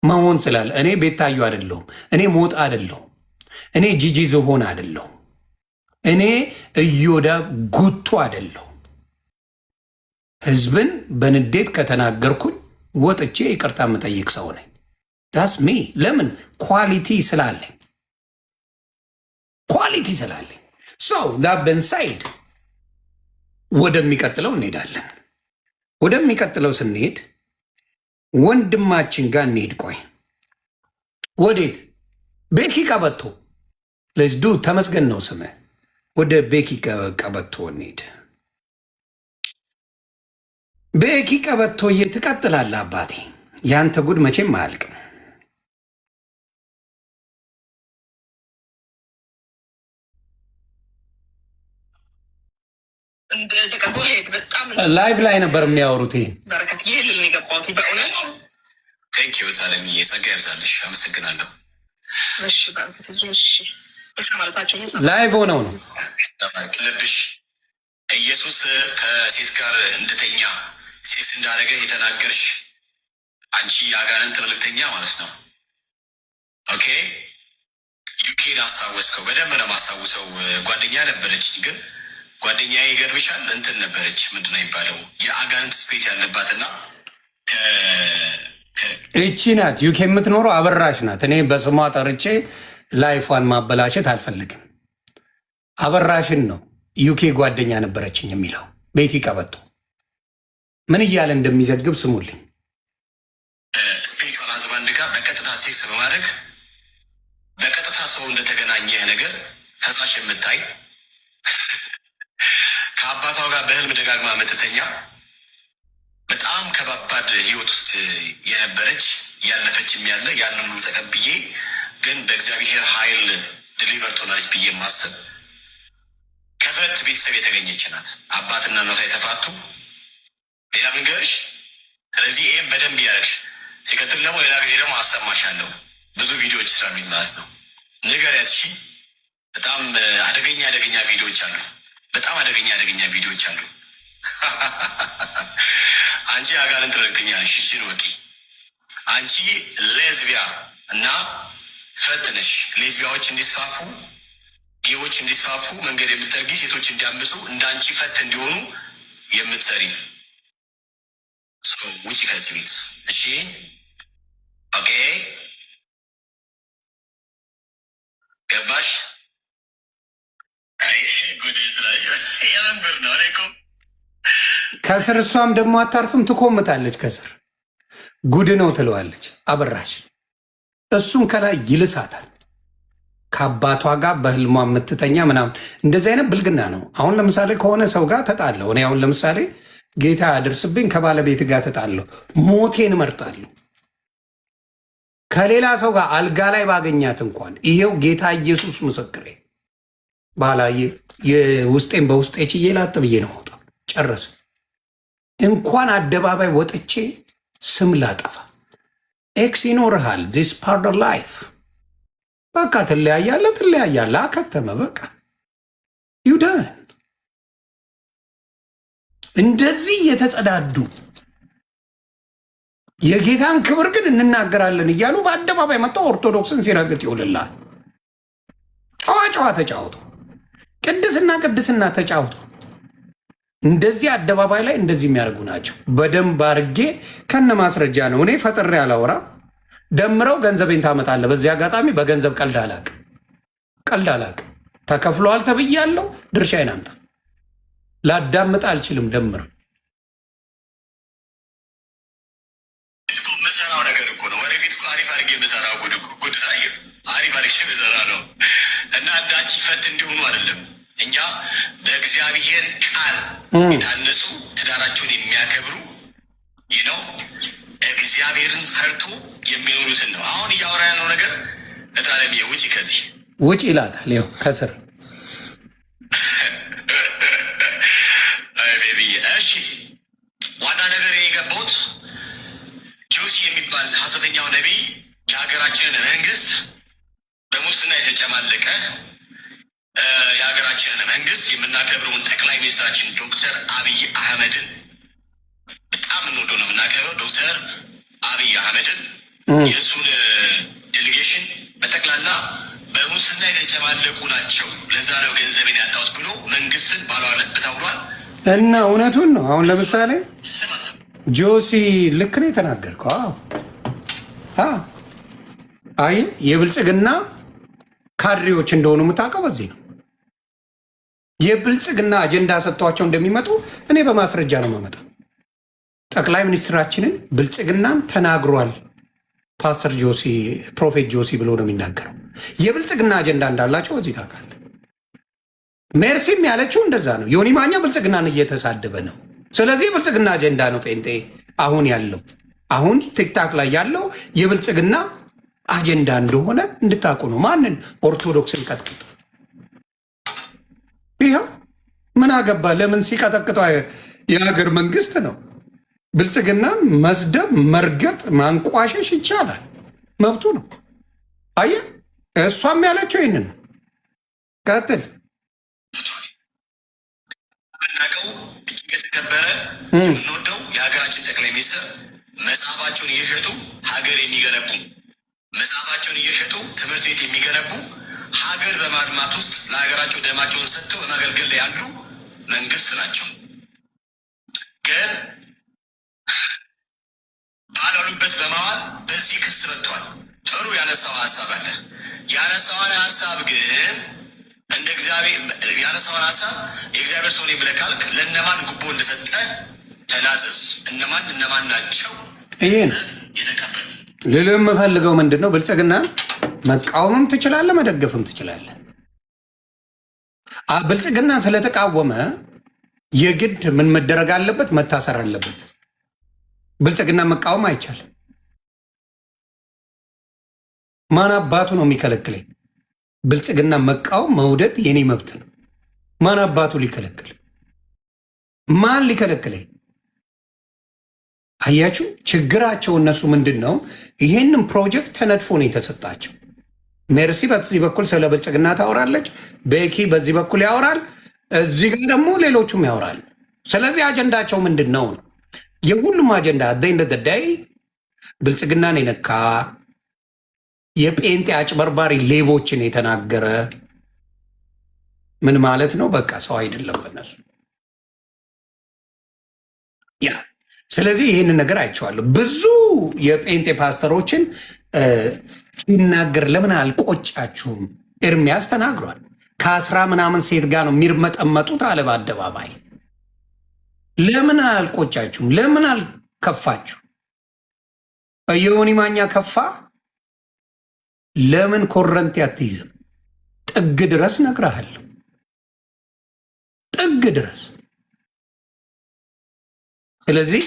መሆን ስላለ እኔ ቤታዩ አይደለሁም፣ እኔ ሞጣ አይደለሁም፣ እኔ ጂጂ ዝሆን አይደለሁም፣ እኔ እዮዳ ጉቱ አይደለሁም። ህዝብን በንዴት ከተናገርኩኝ ወጥቼ ይቅርታ የምጠይቅ ሰው ነኝ። ዳስ ሚ ለምን ኳሊቲ ስላለኝ ሰው ዳበን ሳይድ ወደሚቀጥለው እንሄዳለን። ወደሚቀጥለው ስንሄድ ወንድማችን ጋር እንሄድ። ቆይ ወዴት? ቤኪ ቀበቶ ለዝዱ ተመስገን ነው ስምህ። ወደ ቤኪ ቀበቶ እንሄድ። በኪ ቀበቶዬ ትቀጥላለህ አባቴ። ያንተ ጉድ መቼም አያልቅም። ላይቭ ላይ ነበር የሚያወሩት። ይሄን
በረከት ይህ ልል የገባሁት በእውነት
ቴንኪው ታለምዬ፣ ጸጋ ያብዛልሽ። አመሰግናለሁ።
እሺ በረከት እሺ። ይሰማልታቸው
ላይቭ ሆነው ነው
ልብሽ ኢየሱስ ከሴት ጋር እንደተኛ ሴክስ እንዳደረገ የተናገርሽ አንቺ የአጋንንት መልእክተኛ ማለት ነው። ኦኬ ዩኬን አስታወስከው። በደንብ ነው የማስታውሰው። ጓደኛ ነበረችኝ፣ ግን ጓደኛዬ ይገርምሻል እንትን ነበረች፣ ምንድን ነው የሚባለው የአጋንንት ስፔት ያለባትና
እቺ ናት ዩኬ የምትኖረው አበራሽ ናት። እኔ በስሟ ጠርቼ ላይፏን ማበላሸት አልፈልግም። አበራሽን ነው ዩኬ ጓደኛ ነበረችኝ የሚለው ቤኪ ቀበቶ ምን እያለ እንደሚዘግብ ስሙልኝ።
ስፒሪቹዋል አዝባንድ ጋር በቀጥታ ሴክስ በማድረግ በቀጥታ ሰው እንደተገናኘ ነገር ፈሳሽ የምታይ ከአባቷ ጋር በህልም ደጋግማ የምትተኛ በጣም ከባባድ ህይወት ውስጥ የነበረች ያለፈችም ያለ ያንን ሁሉ ተቀብዬ ግን በእግዚአብሔር ኃይል ድሊቨር ትሆናለች ብዬ ማሰብ ከፈት ቤተሰብ የተገኘች ናት። አባትና እናቷ የተፋቱ ሌላ መንገርሽ። ስለዚህ ይህም በደንብ ያደርግሽ። ሲቀጥል ደግሞ ሌላ ጊዜ ደግሞ አሰማሻለሁ ብዙ ቪዲዮዎች ስላሉኝ ማለት ነው። ንገሪያት እሺ። በጣም አደገኛ ቪዲዮዎች አሉ። በጣም አደገኛ ቪዲዮዎች አሉ። አንቺ አጋንንት መልእክተኛ ነሽ። እሺን ወቂ። አንቺ ሌዝቢያ እና ፈት ነሽ። ሌዝቢያዎች እንዲስፋፉ፣ ጌዎች እንዲስፋፉ መንገድ የምትጠርጊ፣ ሴቶች እንዲያምፁ፣ እንደ አንቺ ፈት እንዲሆኑ የምትሰሪ ውጪ ከዚህ ቤት እሺ። ኦኬ ገባሽ? አይሺ ጉዴት ላይ የመንበር ነው አለኮ
ከስር እሷም ደግሞ አታርፍም፣ ትኮምታለች። ከስር ጉድ ነው ትለዋለች አበራሽ። እሱም ከላይ ይልሳታል። ከአባቷ ጋር በህልሟ የምትተኛ ምናምን እንደዚህ አይነት ብልግና ነው። አሁን ለምሳሌ ከሆነ ሰው ጋር ተጣለሁ እኔ አሁን ለምሳሌ ጌታ ያደርስብኝ ከባለቤት ጋር ተጣለሁ፣ ሞቴን እመርጣለሁ። ከሌላ ሰው ጋር አልጋ ላይ ባገኛት እንኳን ይሄው ጌታ ኢየሱስ ምስክሬ ባላየ የውስጤን በውስጤ ችዬ ላጥ ብዬ ነው ወጣ ጨረስ። እንኳን አደባባይ ወጥቼ ስም ላጠፋ። ኤክስ ይኖርሃል። ዚስ ፓርት ኦፍ ላይፍ። በቃ ትለያያለ። አከተመ በቃ ዩደን እንደዚህ የተጸዳዱ የጌታን ክብር ግን እንናገራለን እያሉ በአደባባይ መጣው ኦርቶዶክስን ሲረግጥ ይውልላል። ጨዋ ተጫውቶ ቅድስና ተጫውቶ እንደዚህ አደባባይ ላይ እንደዚህ የሚያደርጉ ናቸው። በደንብ አርጌ ከነ ማስረጃ ነው። እኔ ፈጥሬ አላወራ። ደምረው ገንዘቤን ታመጣለህ። በዚህ አጋጣሚ በገንዘብ ቀልድ አላቅ። ተከፍሏል ተብያለሁ። ድርሻዬን አምጣ። ላዳምጥ አልችልም። ደምር
ምሰራው ነገር እኮ ነው። ወደፊት አሪፍ አድርጌ የምሰራው ጉድ ሳይ አሪፍ አድርጌ ምሰራ ነው እና አንዳንቺ ፈት እንዲሆኑ አይደለም። እኛ በእግዚአብሔር ቃል የታነሱ ትዳራቸውን የሚያከብሩ ይህ ነው እግዚአብሔርን ፈርቶ የሚኖሩትን ነው። አሁን እያወራ ያለው ነገር እታለሚ ውጪ ከዚህ
ውጪ ይላታል። ይኸው ከስር
እሺ ዋና ነገር የገባሁት ጆሲ የሚባል ሐሰተኛው ነቢይ የሀገራችንን መንግስት በሙስና የተጨማለቀ የሀገራችንን መንግስት የምናከብረውን ጠቅላይ ሚኒስትራችን ዶክተር አብይ አህመድን በጣም እንወደው ነው የምናከብረው። ዶክተር አብይ አህመድን የእሱን ዴሌጌሽን በጠቅላላ በሙስና የተጨማለቁ ናቸው፣ ለዛ ነው ገንዘቤን ያጣሁት ብሎ መንግስትን ባለዋለበት አውሏል።
እና እውነቱን ነው። አሁን ለምሳሌ ጆሲ ልክ ነው የተናገርከው። አይ የብልጽግና ካድሬዎች እንደሆኑ የምታውቀው በዚህ ነው። የብልጽግና አጀንዳ ሰጥቷቸው እንደሚመጡ እኔ በማስረጃ ነው የማመጣ። ጠቅላይ ሚኒስትራችንን ብልጽግናን ተናግሯል ፓስተር ጆሲ ፕሮፌት ጆሲ ብሎ ነው የሚናገረው። የብልጽግና አጀንዳ እንዳላቸው እዚህ ታውቃለህ። ሜርሲም ያለችው እንደዛ ነው። ዮኒ ማኛ ብልጽግናን እየተሳደበ ነው። ስለዚህ የብልጽግና አጀንዳ ነው ጴንጤ አሁን ያለው አሁን ቲክታክ ላይ ያለው የብልጽግና አጀንዳ እንደሆነ እንድታውቁ ነው። ማንን? ኦርቶዶክስን ቀጥቅጥ። ይኸው ምን አገባ? ለምን ሲቀጠቅጠው የሀገር መንግስት ነው። ብልጽግናን መስደብ፣ መርገጥ፣ ማንቋሸሽ ይቻላል፣ መብቱ ነው። አየህ፣ እሷም ያለችው ይህንን ነው። ቀጥል።
የምናውቀው የተከበረ የምንወደው የሀገራችን ጠቅላይ ሚኒስትር መጽሐፋቸውን እየሸጡ ሀገር የሚገነቡ መጽሐፋቸውን እየሸጡ ትምህርት ቤት የሚገነቡ ሀገር በማልማት ውስጥ ለሀገራቸው ደማቸውን ሰጥተው በማገልገል ላይ ያሉ መንግስት ናቸው። ግን ባላሉበት በማዋል በዚህ ክስ መጥቷል። ጥሩ ያነሳው ሀሳብ አለ። ያነሳውን ሀሳብ ግን እንደ እግዚአብሔር ያነሳውን ሀሳብ የእግዚአብሔር ሰው ብለህ ካልክ ለእነማን ጉቦ እንደሰጠ ተናዘዝ። እነማን ናቸው?
ይሄ ነው
የተቀበሉ።
ልልህ የምፈልገው ምንድን ነው? ብልጽግና መቃወምም ትችላለህ፣ መደገፍም ትችላለህ። ብልጽግና ስለተቃወመ የግድ ምን መደረግ አለበት? መታሰር አለበት። ብልጽግና መቃወም አይቻልም። ማን አባቱ ነው የሚከለክለኝ? ብልጽግና መቃወም መውደድ የኔ መብት ነው። ማን አባቱ ሊከለክል? ማን ሊከለክለኝ? አያችሁ፣ ችግራቸው እነሱ ምንድን ነው? ይሄንን ፕሮጀክት ተነድፎ ነው የተሰጣቸው። ሜርሲ በዚህ በኩል ስለ ብልጽግና ታወራለች፣ ቤኪ በዚህ በኩል ያወራል፣ እዚህ ጋር ደግሞ ሌሎቹም ያወራል። ስለዚህ አጀንዳቸው ምንድን ነው? የሁሉም አጀንዳ እንደ ደዳይ ብልጽግናን የነካ የጴንጤ አጭበርባሪ ሌቦችን የተናገረ ምን ማለት ነው? በቃ ሰው አይደለም በነሱ ያ። ስለዚህ ይህንን ነገር አይቼዋለሁ። ብዙ የጴንጤ ፓስተሮችን ሲናገር ለምን አልቆጫችሁም? ኤርሚያስ ተናግሯል። ከ10 ምናምን ሴት ጋር ነው የሚርመጠመጡት አለ በአደባባይ። ለምን አልቆጫችሁም? ለምን አልከፋችሁ? የዮኒ ማኛ ከፋ። ለምን ኮረንቲ አትይዝም? ጥግ ድረስ ነግረሃለሁ፣ ጥግ ድረስ። ስለዚህ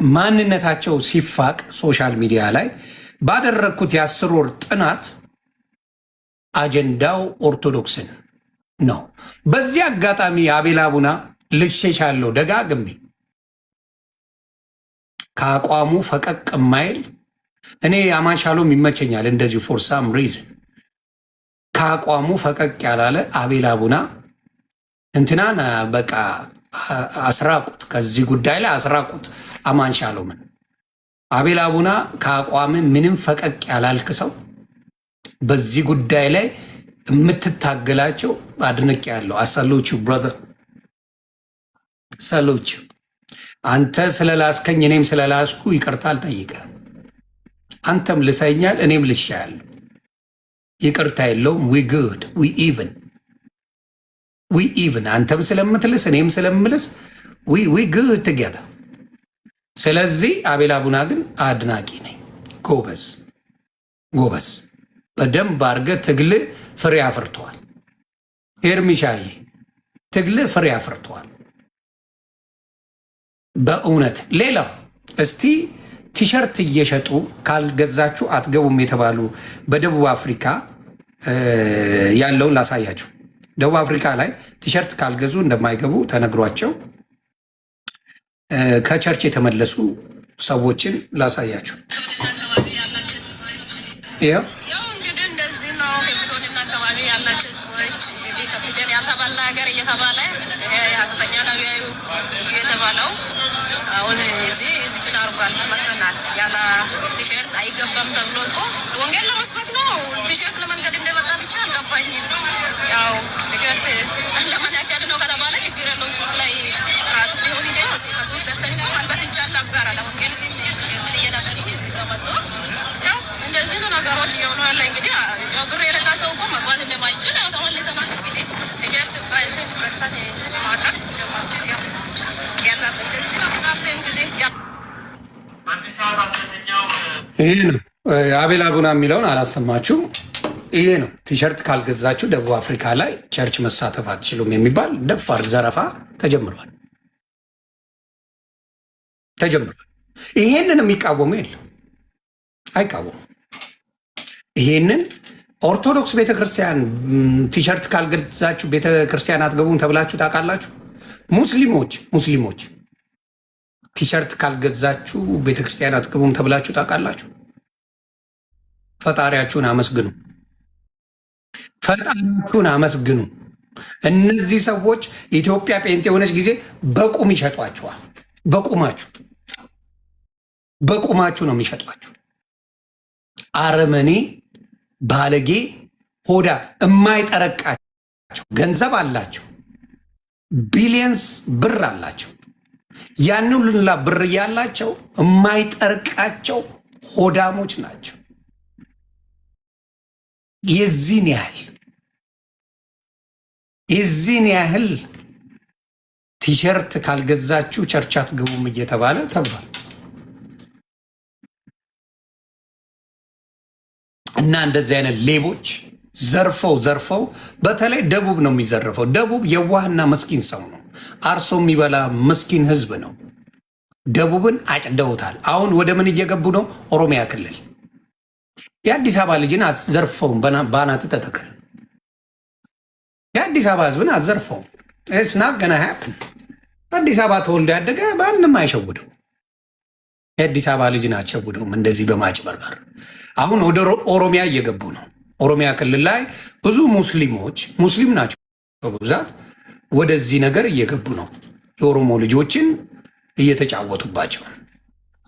ማንነታቸው ሲፋቅ ሶሻል ሚዲያ ላይ ባደረግኩት የ10 ወር ጥናት አጀንዳው ኦርቶዶክስን ነው። በዚህ አጋጣሚ አቤል አቡና ልሸሻለሁ ደጋግሜ ከአቋሙ ፈቀቅ የማይል እኔ አማን ሻሎም ይመቸኛል። እንደዚሁ ፎር ሳም ሪዝን ከአቋሙ ፈቀቅ ያላለ አቤል አቡና እንትናን በቃ አስራቁት፣ ከዚህ ጉዳይ ላይ አስራቁት አማን ሻሎምን። አቤል አቡና ከአቋም ምንም ፈቀቅ ያላልክ ሰው በዚህ ጉዳይ ላይ የምትታገላቸው አድንቅ ያለው አሰሎቹ ብራዘር ሰሎቹ። አንተ ስለላስከኝ እኔም ስለላስኩ ይቅርታ አልጠይቅም። አንተም ልሰኛል እኔም ልሻያለሁ። ይቅርታ የለውም። ዊ ጉድ ዊ ኢቭን አንተም ስለምትልስ እኔም ስለምልስ ዊ ጉድ ትጌታ። ስለዚህ አቤል አቡና ግን አድናቂ ነኝ። ጎበዝ ጎበዝ፣ በደንብ አድርገህ ትግል ፍሬ አፍርተዋል። ኤርሚሻዬ ትግል ፍሬ አፍርተዋል በእውነት። ሌላው እስቲ ቲሸርት እየሸጡ ካልገዛችሁ አትገቡም የተባሉ በደቡብ አፍሪካ ያለውን ላሳያችሁ። ደቡብ አፍሪካ ላይ ቲሸርት ካልገዙ እንደማይገቡ ተነግሯቸው ከቸርች የተመለሱ ሰዎችን ላሳያችሁ።
ያው እንግዲህ እንደዚህ ነው። ከብቶንና አካባቢ ያላችሁ ሰዎች እንግዲህ ከፊደል ያልተባለ ሀገር እየተባለ ሀሰተኛ ነቢያዩ የተባለው አሁን እዚህ እንትን አርጓል መጥተናል። ያለ ቲሸርት አይገባም ተብሎ እኮ ወንጌል ለመስበክ ነው። ቲሸርት ለመንገድ እንደመጣ ብቻ አልገባኝም። ያው ቲሸርት ለመነገድ ነው ከተባለ ችግር የለውም። ላይ ራሱ ቢሆን ከሱቅ ገዝተን መልበስ ይቻል ነበር። ለወንጌል ሲም ቲሸርት እየነገድ እዚህ ጋር መጥቶ ያው እንደዚህ ነው ነገሮች እየሆኑ ያለ። እንግዲህ ያው ብር የሌላ ሰው እኮ መግባት እንደማይችል ያው ተመልሰናል። እንግዲህ ቲሸርት ባይዘን ገዝተን ማድረግ እንደማይችል ያው ያላበት እንግዲህ በዚህ ሰዓት አሰኛው
ይሄ ነው። አቤል አቡና የሚለውን አላሰማችሁም? ይሄ ነው። ቲሸርት ካልገዛችሁ ደቡብ አፍሪካ ላይ ቸርች መሳተፍ አትችሉም የሚባል ደፋር ዘረፋ ተጀምሯል። ተጀምሯል። ይሄንን የሚቃወሙ የለም፣ አይቃወሙ። ይሄንን ኦርቶዶክስ ቤተክርስቲያን ቲሸርት ካልገዛችሁ ቤተክርስቲያን አትገቡም ተብላችሁ ታውቃላችሁ? ሙስሊሞች ቲሸርት ካልገዛችሁ ቤተክርስቲያን አትገቡም ተብላችሁ ታውቃላችሁ? ፈጣሪያችሁን አመስግኑ፣ ፈጣሪያችሁን አመስግኑ። እነዚህ ሰዎች ኢትዮጵያ ጴንጤ የሆነች ጊዜ በቁም ይሸጧችኋል። በቁማችሁ ነው የሚሸጧችሁ። አረመኔ፣ ባለጌ፣ ሆዳ የማይጠረቃቸው ገንዘብ አላቸው፣ ቢሊየንስ ብር አላቸው። ያን ሁላ ብር ያላቸው የማይጠርቃቸው ሆዳሞች ናቸው። የዚህን ያህል ቲሸርት ካልገዛችሁ ቸርች አትገቡም እየተባለ ተብሏል። እና እንደዚህ አይነት ሌቦች ዘርፈው በተለይ ደቡብ ነው የሚዘረፈው። ደቡብ የዋህና መስኪን ሰው ነው። አርሶ የሚበላ መስኪን ህዝብ ነው። ደቡብን አጭደውታል። አሁን ወደ ምን እየገቡ ነው? ኦሮሚያ ክልል የአዲስ አበባ ልጅን አዘርፈውም ባናት ተተከል። የአዲስ አበባ ህዝብን አዘርፈውም። ስና ገና ያፕን አዲስ አበባ ተወልዶ ያደገ ማንም አይሸውደው። የአዲስ አበባ ልጅን አትሸውደውም እንደዚህ በማጭበርበር። አሁን ወደ ኦሮሚያ እየገቡ ነው። ኦሮሚያ ክልል ላይ ብዙ ሙስሊም ናቸው በብዛት ወደዚህ ነገር እየገቡ ነው። የኦሮሞ ልጆችን እየተጫወቱባቸው።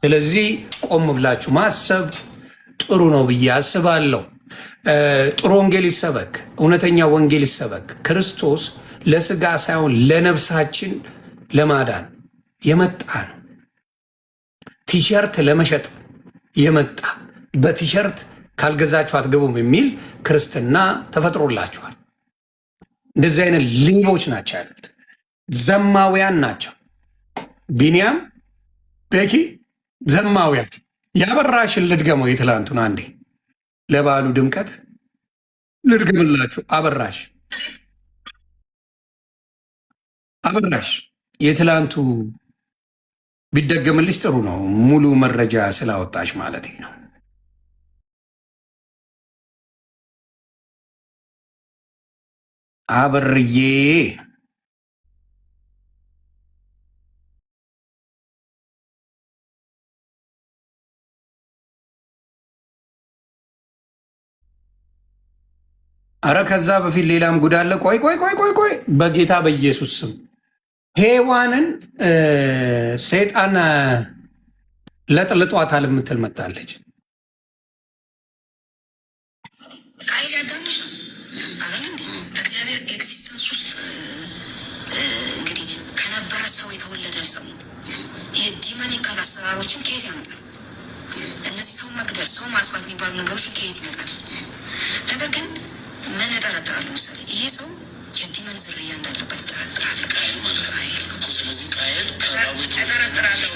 ስለዚህ ቆም ብላችሁ ማሰብ ጥሩ ነው ብዬ አስባለሁ። ጥሩ ወንጌል ይሰበክ፣ እውነተኛ ወንጌል ይሰበክ። ክርስቶስ ለስጋ ሳይሆን ለነፍሳችን ለማዳን የመጣ ነው። ቲሸርት ለመሸጥ የመጣ በቲሸርት ካልገዛችሁ አትገቡም የሚል ክርስትና ተፈጥሮላችኋል። እንደዚህ አይነት ሌቦች ናቸው ያሉት፣ ዘማውያን ናቸው። ቢኒያም ቤኪ ዘማውያን። ያበራሽን ልድገመው የትላንቱን አንዴ ለበዓሉ ድምቀት ልድገምላችሁ። አበራሽ የትላንቱ ቢደገምልሽ ጥሩ ነው፣ ሙሉ መረጃ ስላወጣሽ ማለት ነው። አበርዬ አረ ከዛ በፊት ሌላም ጉድ አለ። ቆይ በጌታ በኢየሱስ ስም ሔዋንን ሰይጣን ለጥልጧታል የምትል መጣለች።
አሰራሮችን ከየት ያመጣል? እነዚህ ሰው መግደል፣ ሰው ማጥፋት የሚባሉ ነገሮች ከየት ይመጣል? ነገር ግን ምን እጠረጥራለሁ መሰለኝ፣ ይሄ ሰው የዲመን ዝርያ እንዳለበት እጠረጥራለሁ። ስለዚህ ቃየል እጠረጥራለሁ።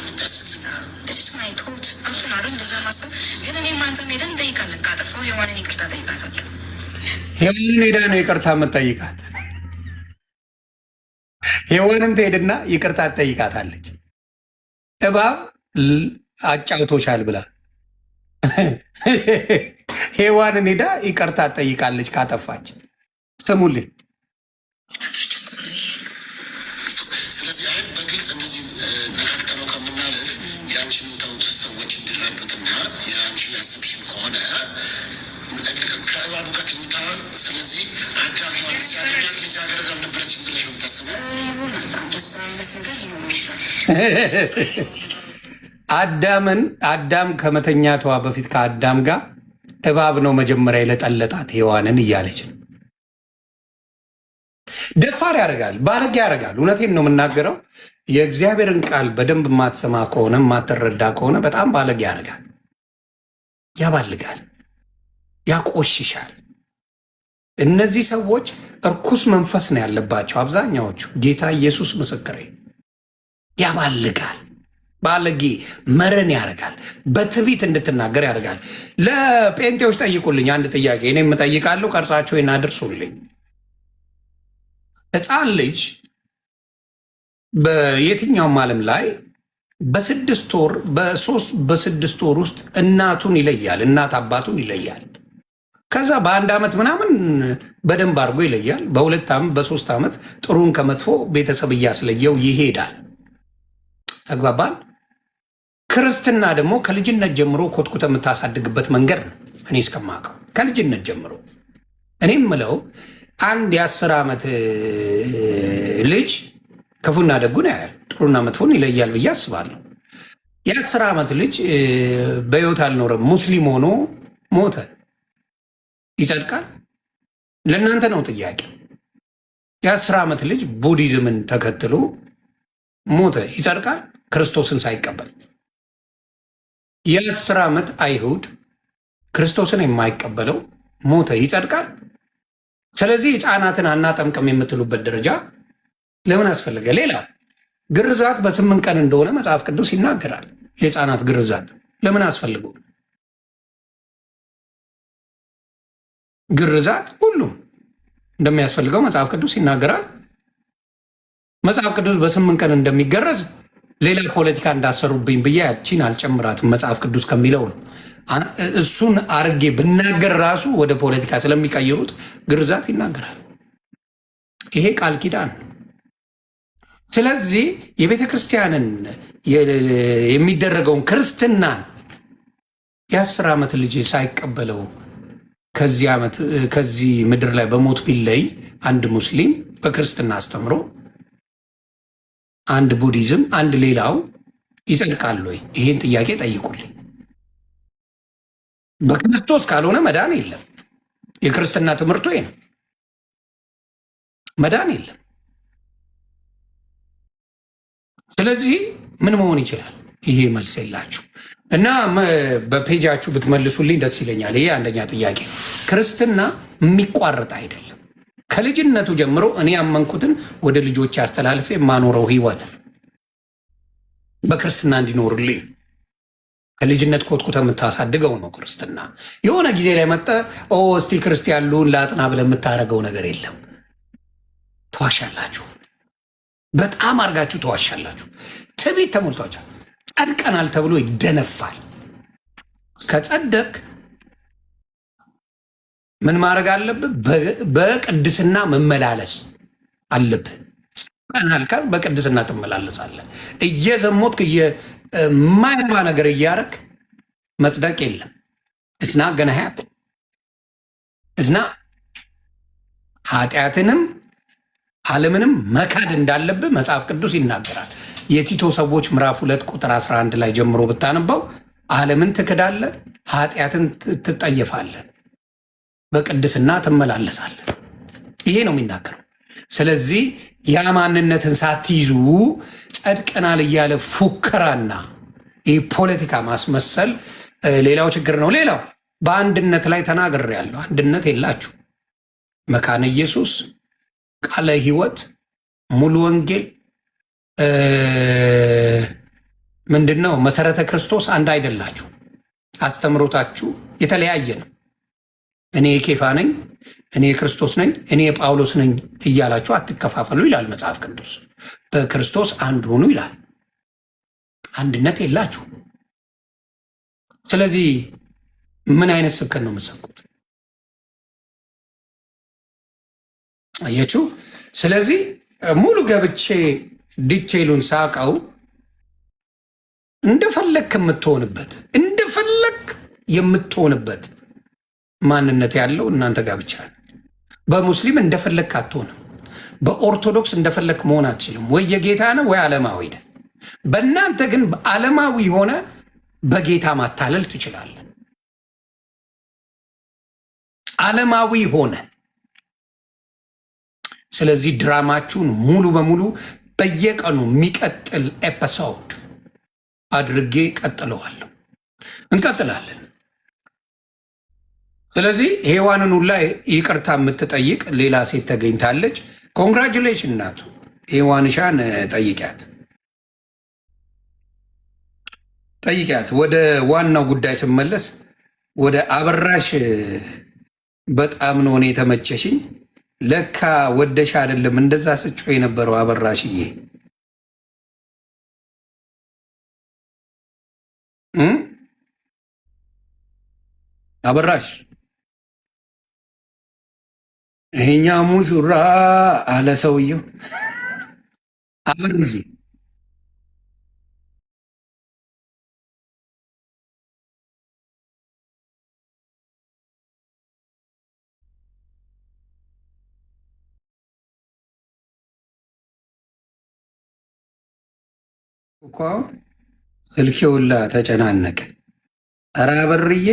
ስማይቶት ገብትን እንደዛ ማሰብ ግን እኔም አንተም ሄደን እንጠይቃለን። ካጠፋው ሔዋንን ይቅርታ ጠይቃታለሁ።
ሔዋንን ሄዳ ነው ይቅርታ የምትጠይቃት። ሔዋንን ትሄድና ይቅርታ ትጠይቃታለች። እባብ አጫውቶሻል ብላ ሔዋንን ሄዳ ይቅርታ ትጠይቃለች ካጠፋች። ስሙልኝ።
ስለዚህ አይ በግልጽ እንደዚህ ነካክተነው ከምናልፍ የአንቺን ተውት ሰዎች እንዲረዱትና የአንቺ ያሰብሽን ከሆነ ከእባቡ ጋር ትኝታ። ስለዚህ አዳም ሔዋን ሲያገኛት ልጃገረድ አልነበረችም ብለሽ ነው የምታስበው?
እንደዛ አይነት ነገር ሊኖሩ ይችላል።
አዳም ከመተኛቷ በፊት ከአዳም ጋር እባብ ነው መጀመሪያ የለጠለጣት ሔዋንን እያለች ነው። ደፋር ያደርጋል፣ ባለጌ ያደርጋል። እውነቴን ነው የምናገረው። የእግዚአብሔርን ቃል በደንብ የማትሰማ ከሆነ የማትረዳ ከሆነ በጣም ባለጌ ያደርጋል፣ ያባልጋል፣ ያቆሽሻል። እነዚህ ሰዎች እርኩስ መንፈስ ነው ያለባቸው አብዛኛዎቹ። ጌታ ኢየሱስ ምስክሬ። ያባልጋል፣ ባለጌ መረን ያደርጋል፣ በትዕቢት እንድትናገር ያደርጋል። ለጴንጤዎች ጠይቁልኝ አንድ ጥያቄ፣ እኔ የምጠይቃለሁ፣ ቀርጻቸው እናድርሱልኝ። ሕፃን ልጅ በየትኛውም ዓለም ላይ በስድስት ወር ውስጥ እናቱን ይለያል፣ እናት አባቱን ይለያል። ከዛ በ1 ዓመት ምናምን በደንብ አድርጎ ይለያል። በ2 ዓመት በ3 ዓመት ጥሩን ከመጥፎ ቤተሰብ እያስለየው ይሄዳል። ተግባባን? ክርስትና ደግሞ ከልጅነት ጀምሮ ኮትኩተ የምታሳድግበት መንገድ ነው። እኔ እስከማውቀው ከልጅነት ጀምሮ እኔ ምለው አንድ የ10 ዓመት ልጅ ክፉና ደጉን ያያል፣ ጥሩና መጥፎን ይለያል ብዬ አስባለሁ። የ10 ዓመት ልጅ በሕይወት አልኖረም፣ ሙስሊም ሆኖ ሞተ፣ ይጸድቃል? ለእናንተ ነው ጥያቄ። የ10 ዓመት ልጅ ቡዲዝምን ተከትሎ ሞተ፣ ይጸድቃል? ክርስቶስን ሳይቀበል። የ10 ዓመት አይሁድ ክርስቶስን የማይቀበለው ሞተ፣ ይጸድቃል? ስለዚህ ሕፃናትን አናጠምቅም የምትሉበት ደረጃ ለምን አስፈለገ? ሌላ ግርዛት በ8 ቀን እንደሆነ መጽሐፍ ቅዱስ ይናገራል። የሕፃናት ግርዛት ለምን አስፈልጉ? ግርዛት ሁሉም እንደሚያስፈልገው መጽሐፍ ቅዱስ ይናገራል። መጽሐፍ ቅዱስ በ8 ቀን እንደሚገረዝ ሌላ ፖለቲካ እንዳሰሩብኝ ብዬ ያቺን አልጨምራትም። መጽሐፍ ቅዱስ ከሚለው ነው። እሱን አርጌ ብናገር ራሱ ወደ ፖለቲካ ስለሚቀይሩት ግርዛት ይናገራል። ይሄ ቃል ኪዳን። ስለዚህ የቤተ ክርስቲያንን የሚደረገውን ክርስትናን የ10 ዓመት ልጅ ሳይቀበለው ከዚህ ምድር ላይ በሞት ቢለይ አንድ ሙስሊም በክርስትና አስተምሮ አንድ ቡዲዝም አንድ ሌላው ይጸድቃል ወይ? ይሄን ጥያቄ ጠይቁልኝ። በክርስቶስ ካልሆነ መዳን የለም። የክርስትና ትምህርቱ ይሄ ነው። መዳን የለም። ስለዚህ ምን መሆን ይችላል? ይሄ መልስ የላችሁ እና በፔጃችሁ ብትመልሱልኝ ደስ ይለኛል። ይሄ አንደኛ ጥያቄ። ክርስትና የሚቋረጥ አይደለም። ከልጅነቱ ጀምሮ እኔ ያመንኩትን ወደ ልጆች አስተላልፌ የማኖረው ህይወት በክርስትና እንዲኖርልኝ ከልጅነት ኮትኩተ የምታሳድገው ነው ክርስትና። የሆነ ጊዜ ላይ መጠ እስቲ ክርስቲያን ልሁን ላጥና ብለህ የምታደርገው ነገር የለም። ተዋሻላችሁ፣ በጣም አድርጋችሁ ተዋሻላችሁ። ትዕቢት ተሞልቷቸው ጸድቀናል ተብሎ ይደነፋል። ከጸደቅ ምን ማድረግ አለብህ? በቅድስና መመላለስ አለብህ። ጸድቀናል ካል በቅድስና ትመላለሳለህ። እየዘሞትክ የማይረባ ነገር እያረክ መጽደቅ የለም። እስና ገና ያብል እስና ኃጢአትንም ዓለምንም መካድ እንዳለብህ መጽሐፍ ቅዱስ ይናገራል። የቲቶ ሰዎች ምዕራፍ 2 ቁጥር 11 ላይ ጀምሮ ብታነበው ዓለምን ትክዳለህ፣ ኃጢአትን ትጠየፋለህ፣ በቅድስና ትመላለሳለህ። ይሄ ነው የሚናገረው። ስለዚህ ያ ማንነትን ሳትይዙ ጸድቀናል እያለ ፉከራና ይህ ፖለቲካ ማስመሰል ሌላው ችግር ነው። ሌላው በአንድነት ላይ ተናግሬያለሁ። አንድነት የላችሁ። መካነ ኢየሱስ፣ ቃለ ሕይወት፣ ሙሉ ወንጌል ምንድነው? መሰረተ ክርስቶስ አንድ አይደላችሁ። አስተምሮታችሁ የተለያየ ነው። እኔ የኬፋ ነኝ፣ እኔ የክርስቶስ ነኝ፣ እኔ የጳውሎስ ነኝ እያላችሁ አትከፋፈሉ ይላል መጽሐፍ ቅዱስ። በክርስቶስ አንድ ሁኑ ይላል። አንድነት የላችሁ። ስለዚህ ምን አይነት ስብከት ነው የምትሰብኩት? አያችሁ። ስለዚህ ሙሉ ገብቼ ዲቴይሉን ሳቀው እንደፈለክ የምትሆንበት ማንነት ያለው እናንተ ጋር ብቻ ነው። በሙስሊም እንደፈለክ አትሆንም። በኦርቶዶክስ እንደፈለክ መሆን አትችልም። ወይ የጌታ ነው ወይ ዓለማዊ ነህ። በእናንተ ግን ዓለማዊ ሆነ በጌታ ማታለል ትችላለህ። ዓለማዊ ሆነ። ስለዚህ ድራማችሁን ሙሉ በሙሉ በየቀኑ የሚቀጥል ኤፒሶድ አድርጌ ቀጥለዋለሁ። እንቀጥላለን። ስለዚህ ሔዋንን ሁላ ይቅርታ የምትጠይቅ ሌላ ሴት ተገኝታለች። ኮንግራጁሌሽን እናቱ ሔዋንሻን ጠይቂያት። ወደ ዋናው ጉዳይ ስመለስ ወደ አበራሽ በጣም ነው እኔ የተመቸሽኝ። ለካ ወደሽ አይደለም እንደዛ ስጮ የነበረው አበራሽዬ። አበራሽ ይሄኛ ሙሽራ አለ ሰውየው። አበርዬ እኮ ስልኬ ሁላ ተጨናነቀ። ኧረ አበርዬ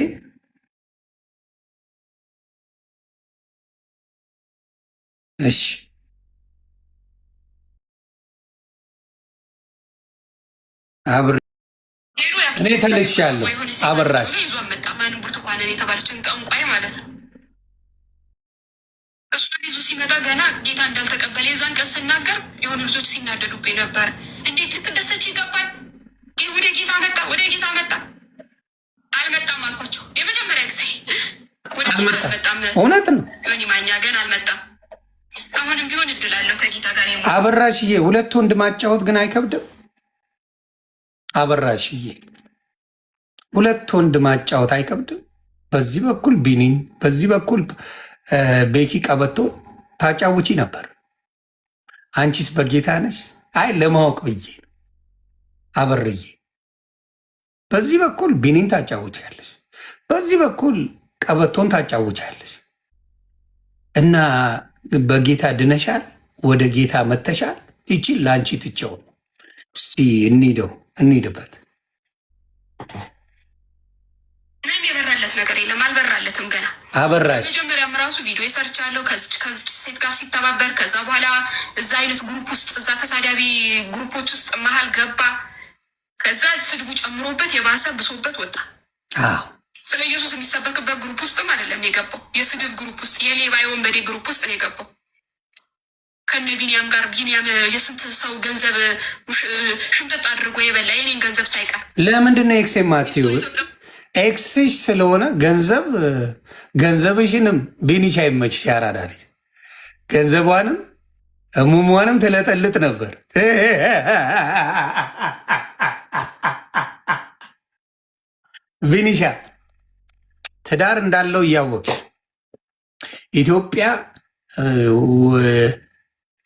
እሺ አብር እኔ ተልሻለሁ። አበራሽ
ማንም ብርቱካንን የተባለችን ጠንቋይ ማለት ነው። እሷን ይዞ ሲመጣ ገና ጌታ እንዳልተቀበለ የዛን ቀን ስናገር የሆኑ ልጆች ሲናደዱብኝ ነበር። እንዴት ልትደሰች ይገባል? ይህ ወደ ጌታ መጣ፣ ወደ ጌታ መጣ። አልመጣም አልኳቸው የመጀመሪያ ጊዜ ወደ ጌታ አልመጣም።
እውነት ነው።
ዮኒ ማኛ ገና አልመጣም። አሁንም ቢሆን እድላለሁ ከጌታ ጋር።
አበራሽዬ ሁለት ወንድ ማጫወት ግን አይከብድም? አበራሽዬ ሁለት ወንድ ማጫወት አይከብድም? በዚህ በኩል ቢኒን፣ በዚህ በኩል ቤኪ ቀበቶ ታጫውቺ ነበር። አንቺስ በጌታ ነሽ? አይ ለማወቅ ብዬ ነው። አበርዬ በዚህ በኩል ቢኒን ታጫውቻለሽ፣ በዚህ በኩል ቀበቶን ታጫውቻለሽ እና በጌታ ድነሻል፣ ወደ ጌታ መተሻል። ይቺን ለአንቺ ትቼው እስቲ እንሂድበት።
ምንም የበራለት ነገር የለም፣ አልበራለትም ገና።
አበራሽ
መጀመሪያም ራሱ ቪዲዮ ሰርቻለሁ ከዚች ሴት ጋር ሲተባበር። ከዛ በኋላ እዛ አይነት ግሩፕ ውስጥ እዛ ተሳዳቢ ግሩፖች ውስጥ መሀል ገባ። ከዛ ስድቡ ጨምሮበት የባሰ ብሶበት ወጣ። ስለ ኢየሱስ የሚሰበክበት ግሩፕ ውስጥም አይደለም የገባው፣ የስድብ ግሩፕ ውስጥ፣ የሌባ የወንበዴ ግሩፕ ውስጥ ነው የገባው ከነ ቢኒያም ጋር። ቢኒያም የስንት ሰው ገንዘብ ሽምጥጥ አድርጎ የበላ የኔን ገንዘብ ሳይቀር።
ለምንድን ነው ኤክስ የማትይው? ኤክስሽ ስለሆነ ገንዘብሽንም ቢኒሻ ይመችሽ። ያራዳለች ገንዘቧንም እሙሟንም ትለጠልጥ ነበር። ቢኒሻ ትዳር እንዳለው እያወቅሽ ኢትዮጵያ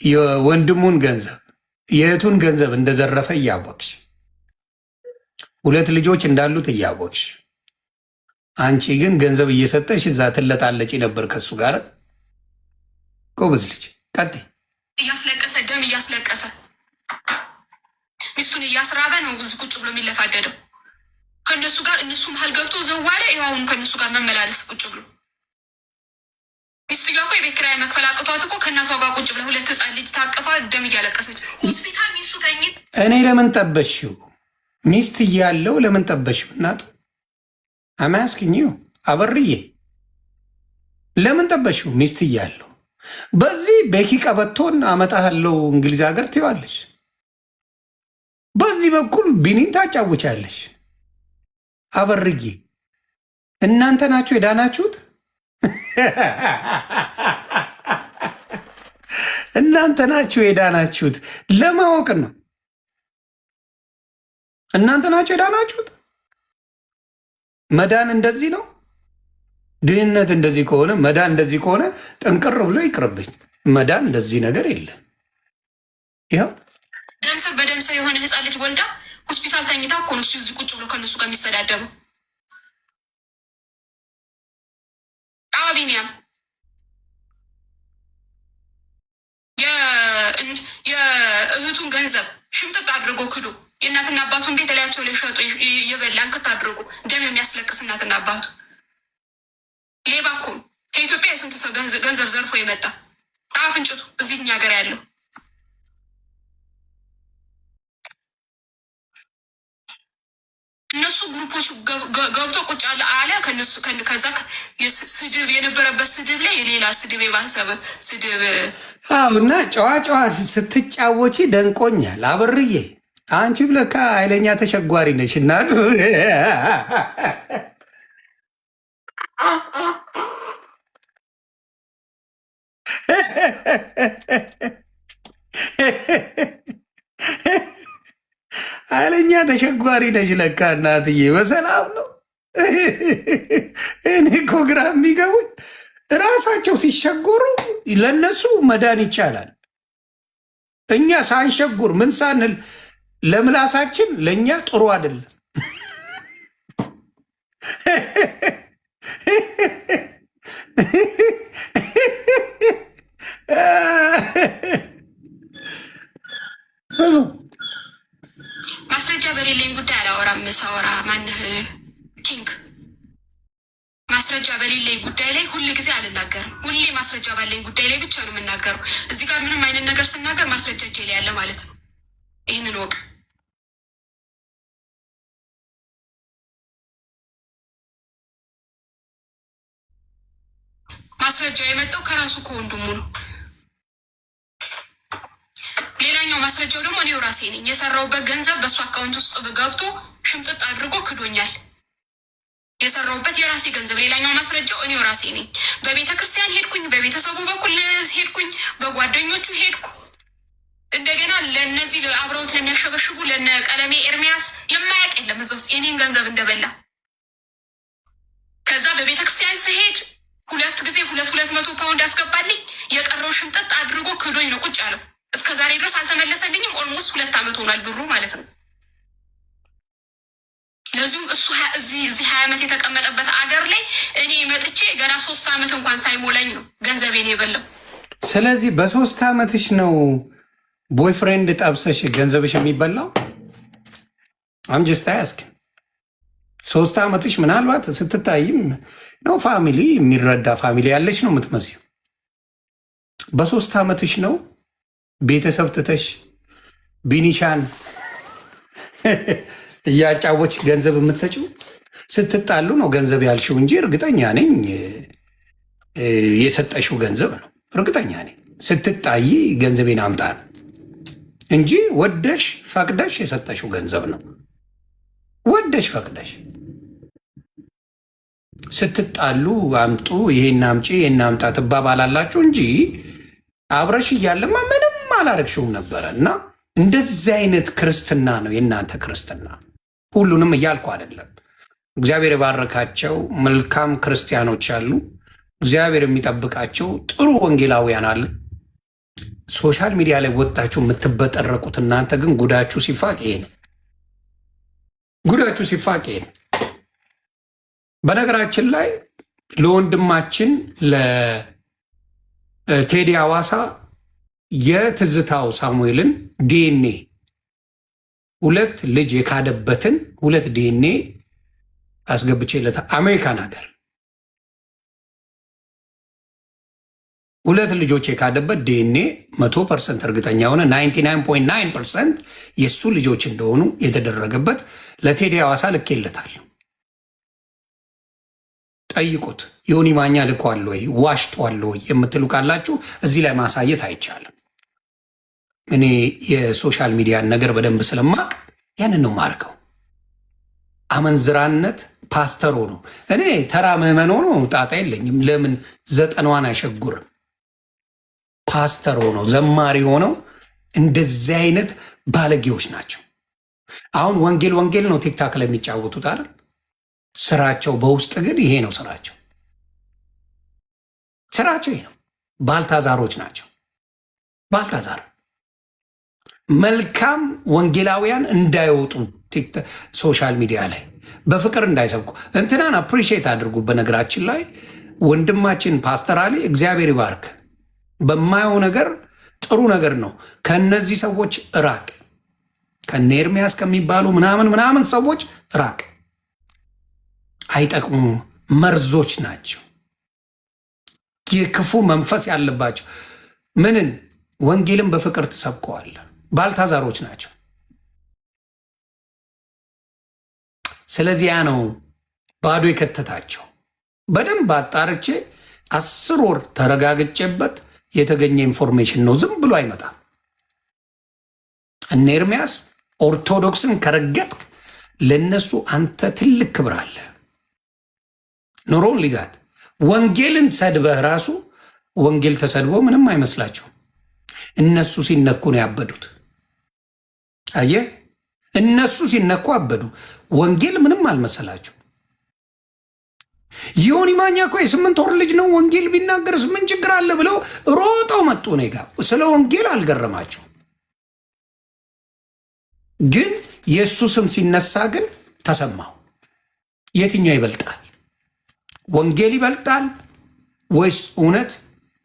የወንድሙን ገንዘብ የእህቱን ገንዘብ እንደዘረፈ እያወቅሽ ሁለት ልጆች እንዳሉት እያወቅሽ አንቺ ግን ገንዘብ እየሰጠሽ እዛ ትለጣለጪ ነበር ከሱ ጋር። ጎበዝ ልጅ ቀጥይ።
እያስለቀሰ ደም እያስለቀሰ ሚስቱን እያስራበ ነው ብዙ ቁጭ ብሎ የሚለፋደደው ከእነሱ ጋር። እነሱ መሀል ገብቶ ዘዋለ። ይኸውም ከእነሱ ጋር መመላለስ ቁጭ ብሎ ሚስትየዋ እኮ የቤት ኪራይ መክፈል አቅቷት እኮ ከእናቷ ጋር ቁጭ ብለ ሁለት ህፃን ልጅ ታቅፋ ደም እያለቀሰች ሆስፒታል ሚስቱ ተኝት።
እኔ ለምን ጠበሽው? ሚስት እያለው ለምን ጠበሽው? እናቱ አማያስክኝ አበርዬ ለምን ጠበሽው? ሚስት እያለው በዚህ ቤኪ ቀበቶን አመጣሃለው እንግሊዝ ሀገር ትይዋለሽ፣ በዚህ በኩል ቢኒን ታጫውቻለሽ። አበርዬ እናንተ ናችሁ የዳናችሁት። እናንተ ናችሁ የዳናችሁት። ለማወቅ ነው። እናንተ ናችሁ የዳናችሁት። መዳን እንደዚህ ነው። ድህነት እንደዚህ ከሆነ መዳን እንደዚህ ከሆነ ጥንቅር ብሎ ይቅርብኝ። መዳን እንደዚህ ነገር የለም። ይኸው
ደምሰር በደምሰር የሆነ ህፃን ልጅ ወልዳ ሆስፒታል ተኝታ እኮ ነው እዚህ ቁጭ ብሎ ከእነሱ ጋር የሚሰዳደበው። ቢኒያም የእህቱን ገንዘብ ሽምጥጥ አድርጎ ክዶ የእናትና አባቱን ቤት ላያቸው ላይ ሸጦ የበላ እንክት አድርጎ ደም የሚያስለቅስ እናትና አባቱ ሌባ እኮ ከኢትዮጵያ የስንት ሰው ገንዘብ ዘርፎ የመጣ አፍንጭቱ እዚህ እኛ ሀገር ያለው እነሱ ግሩፖች ገብቶ ቁጭ አለ ከነሱ ከዛ ስድብ የነበረበት ስድብ ላይ የሌላ ስድብ የባሰበ ስድብ።
እና ጨዋ ስትጫወቺ ደንቆኛል። አበርዬ አንቺ ብለካ ኃይለኛ ተሸጓሪ ነሽ እናቱ። ኃይለኛ ተሸጓሪ ነሽ ለካ እናትዬ። በሰላም ነው? እኔ እኮ ግራ የሚገቡኝ ራሳቸው ሲሸጎሩ ለነሱ መዳን ይቻላል። እኛ ሳንሸጉር ምን ሳንል ለምላሳችን ለእኛ ጥሩ አይደለም። ስሙ፣
ማስረጃ በሌለኝ ጉዳይ አላወራም። ሳወራ ማንህ ኪንግ ማስረጃ በሌለኝ ጉዳይ ላይ ሁል ጊዜ አልናገርም። ሁሌ ማስረጃ ባለኝ ጉዳይ ላይ ብቻ ነው የምናገረው። እዚህ ጋር ምንም አይነት ነገር ስናገር ማስረጃ እጄ ላይ ያለ ማለት ነው። ይህንን ወቅ ማስረጃ የመጣው ከራሱ ከወንድሙ ነው። ሌላኛው ማስረጃው ደግሞ እኔው ራሴ ነኝ። የሰራውበት ገንዘብ በእሱ አካውንት ውስጥ ገብቶ ሽምጥጥ አድርጎ ክዶኛል። የሰራውበት የራሴ ገንዘብ። ሌላኛው ማስረጃው እኔው ራሴ ነኝ። በቤተ ክርስቲያን ሄድኩኝ፣ በቤተሰቡ በኩል ሄድኩኝ፣ በጓደኞቹ ሄድኩ። እንደገና ለእነዚህ አብረውት ለሚያሸበሽቡ ለነ ቀለሜ ኤርሚያስ የማያውቅ የለም እዛ ውስጥ የኔን ገንዘብ እንደበላ። ከዛ በቤተ ክርስቲያን ስሄድ 2 ጊዜ 200 ፓውንድ ያስገባልኝ። የቀረው ሽምጥጥ አድርጎ ክዶኝ ነው ቁጭ ያለው። እስከ ዛሬ ድረስ አልተመለሰልኝም። ኦልሞስት 2 ዓመት ሆኗል ብሩ ማለት ነው። ለዚሁም እሱ እዚህ 20 ዓመት የተቀመጠበት አገር ላይ እኔ መጥቼ ገና 3 ዓመት እንኳን ሳይሞላኝ ነው ገንዘቤን የበላው።
ስለዚህ በ3 ዓመትሽ ነው ቦይፍሬንድ ጠብሰሽ ገንዘብሽ የሚበላው? አምጅስታ ያስክ 3 ዓመትሽ ምናልባት ስትታይም ነው ፋሚሊ የሚረዳ ፋሚሊ ያለች ነው የምትመስዩ። በ3 ዓመትሽ ነው ቤተሰብ ትተሽ ቢኒሻን እያጫወች ገንዘብ የምትሰጪው? ስትጣሉ ነው ገንዘብ ያልሽው እንጂ እርግጠኛ ነኝ የሰጠሽው ገንዘብ ነው። እርግጠኛ ነኝ ስትጣይ ገንዘቤን አምጣ ነው እንጂ ወደሽ ፈቅደሽ የሰጠሽው ገንዘብ ነው። ወደሽ ፈቅደሽ ስትጣሉ አምጡ፣ ይሄን አምጪ፣ ይሄን አምጣ ትባባላላችሁ እንጂ አብረሽ እያለማ ምንም አላረግሽውም ነበረ። እና እንደዚህ አይነት ክርስትና ነው የእናንተ ክርስትና። ሁሉንም እያልኩ አይደለም። እግዚአብሔር የባረካቸው መልካም ክርስቲያኖች አሉ። እግዚአብሔር የሚጠብቃቸው ጥሩ ወንጌላውያን አሉ። ሶሻል ሚዲያ ላይ ወጣችሁ የምትበጠረቁት እናንተ ግን ጉዳችሁ ሲፋቅ ይሄ ነው። ጉዳችሁ ሲፋቅ ይሄ ነው። በነገራችን ላይ ለወንድማችን ለቴዲ አዋሳ የትዝታው ሳሙኤልን ዲኤንኤ 2 ልጅ የካደበትን 2 ዲኤንኤ አስገብቼለታ አሜሪካን ሀገር 2 ልጆች የካደበት ዲኤንኤ 100% እርግጠኛ ሆነ 99.9% የእሱ ልጆች እንደሆኑ የተደረገበት ለቴዲ አዋሳ ልኬለታል። ጠይቁት። ዮኒ ማኛ ልኳል ወይ ዋሽቷል ወይ የምትሉ ካላችሁ እዚህ ላይ ማሳየት አይቻልም። እኔ የሶሻል ሚዲያን ነገር በደንብ ስለማቅ ያንን ነው ማድረገው። አመንዝራነት ፓስተር ሆኖ እኔ ተራ ምዕመን ሆኖ ጣጣ የለኝም። ለምን 90ዋን አይሸጉርም? ፓስተር ሆኖ ዘማሪ ሆነው እንደዚህ አይነት ባለጌዎች ናቸው። አሁን ወንጌል ነው ቲክታክ ላይ የሚጫወቱት አይደል? ስራቸው በውስጥ ግን ይሄ ነው ስራቸው። ይሄ ነው። ባልታዛሮች ናቸው። ባልታዛር መልካም ወንጌላውያን እንዳይወጡ ሶሻል ሚዲያ ላይ በፍቅር እንዳይሰብኩ እንትናን አፕሪሺየት አድርጉ። በነገራችን ላይ ወንድማችን ፓስተር አሊ እግዚአብሔር ይባርክ። በማየው ነገር ጥሩ ነገር ነው። ከነዚህ ሰዎች ራቅ። ከነ ኤርሚያስ ከሚባሉ ምናምን ሰዎች ራቅ። አይጠቅሙም። መርዞች ናቸው። የክፉ መንፈስ ያለባቸው ምንን ወንጌልን በፍቅር ትሰብከዋል። ባልታዛሮች ናቸው። ስለዚህ ያ ነው ባዶ የከተታቸው። በደንብ አጣርቼ 10 ወር ተረጋግጬበት የተገኘ ኢንፎርሜሽን ነው። ዝም ብሎ አይመጣም። እነ ኤርሚያስ ኦርቶዶክስን ከረገጥክ ለነሱ አንተ ትልቅ ክብር አለ። ኑሮን ሊዛት ወንጌልን ሰድበህ ራሱ ወንጌል ተሰድቦ ምንም አይመስላቸው። እነሱ ሲነኩ ነው ያበዱት። አየህ፣ እነሱ ሲነኩ አበዱ። ወንጌል ምንም አልመሰላቸው። ዮኒ ማኛ እኮ የ8 ወር ልጅ ነው፣ ወንጌል ቢናገርስ ምን ችግር አለ ብለው ሮጠው መጡ። እኔ ጋ ስለ ወንጌል አልገረማቸው። ግን የእሱ ስም ሲነሳ ግን ተሰማው። የትኛው ይበልጣል? ወንጌል ይበልጣል ወይስ እውነት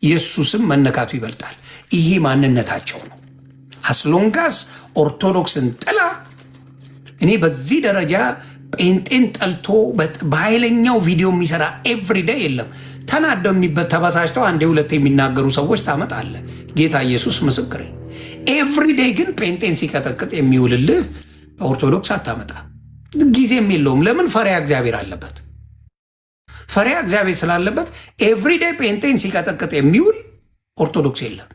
የእሱ ስም መነካቱ ይበልጣል? ይሄ ማንነታቸው ነው። አስሎንጋስ ኦርቶዶክስን ጥላ እኔ በዚህ ደረጃ ጴንጤን ጠልቶ በኃይለኛው ቪዲዮ የሚሰራ ኤቭሪዴይ የለም። ተናደው ተበሳጭተው አንዴ ሁለት የሚናገሩ ሰዎች ታመጣለ። ጌታ ኢየሱስ ምስክሬ። ኤቭሪዴይ ግን ጴንጤን ሲቀጠቅጥ የሚውልልህ ኦርቶዶክስ አታመጣ። ጊዜም የለውም። ለምን? ፈሪያ እግዚአብሔር አለበት። ፈሪያ እግዚአብሔር ስላለበት ኤቭሪዴይ ጴንጤን ሲቀጠቅጥ የሚውል ኦርቶዶክስ የለም።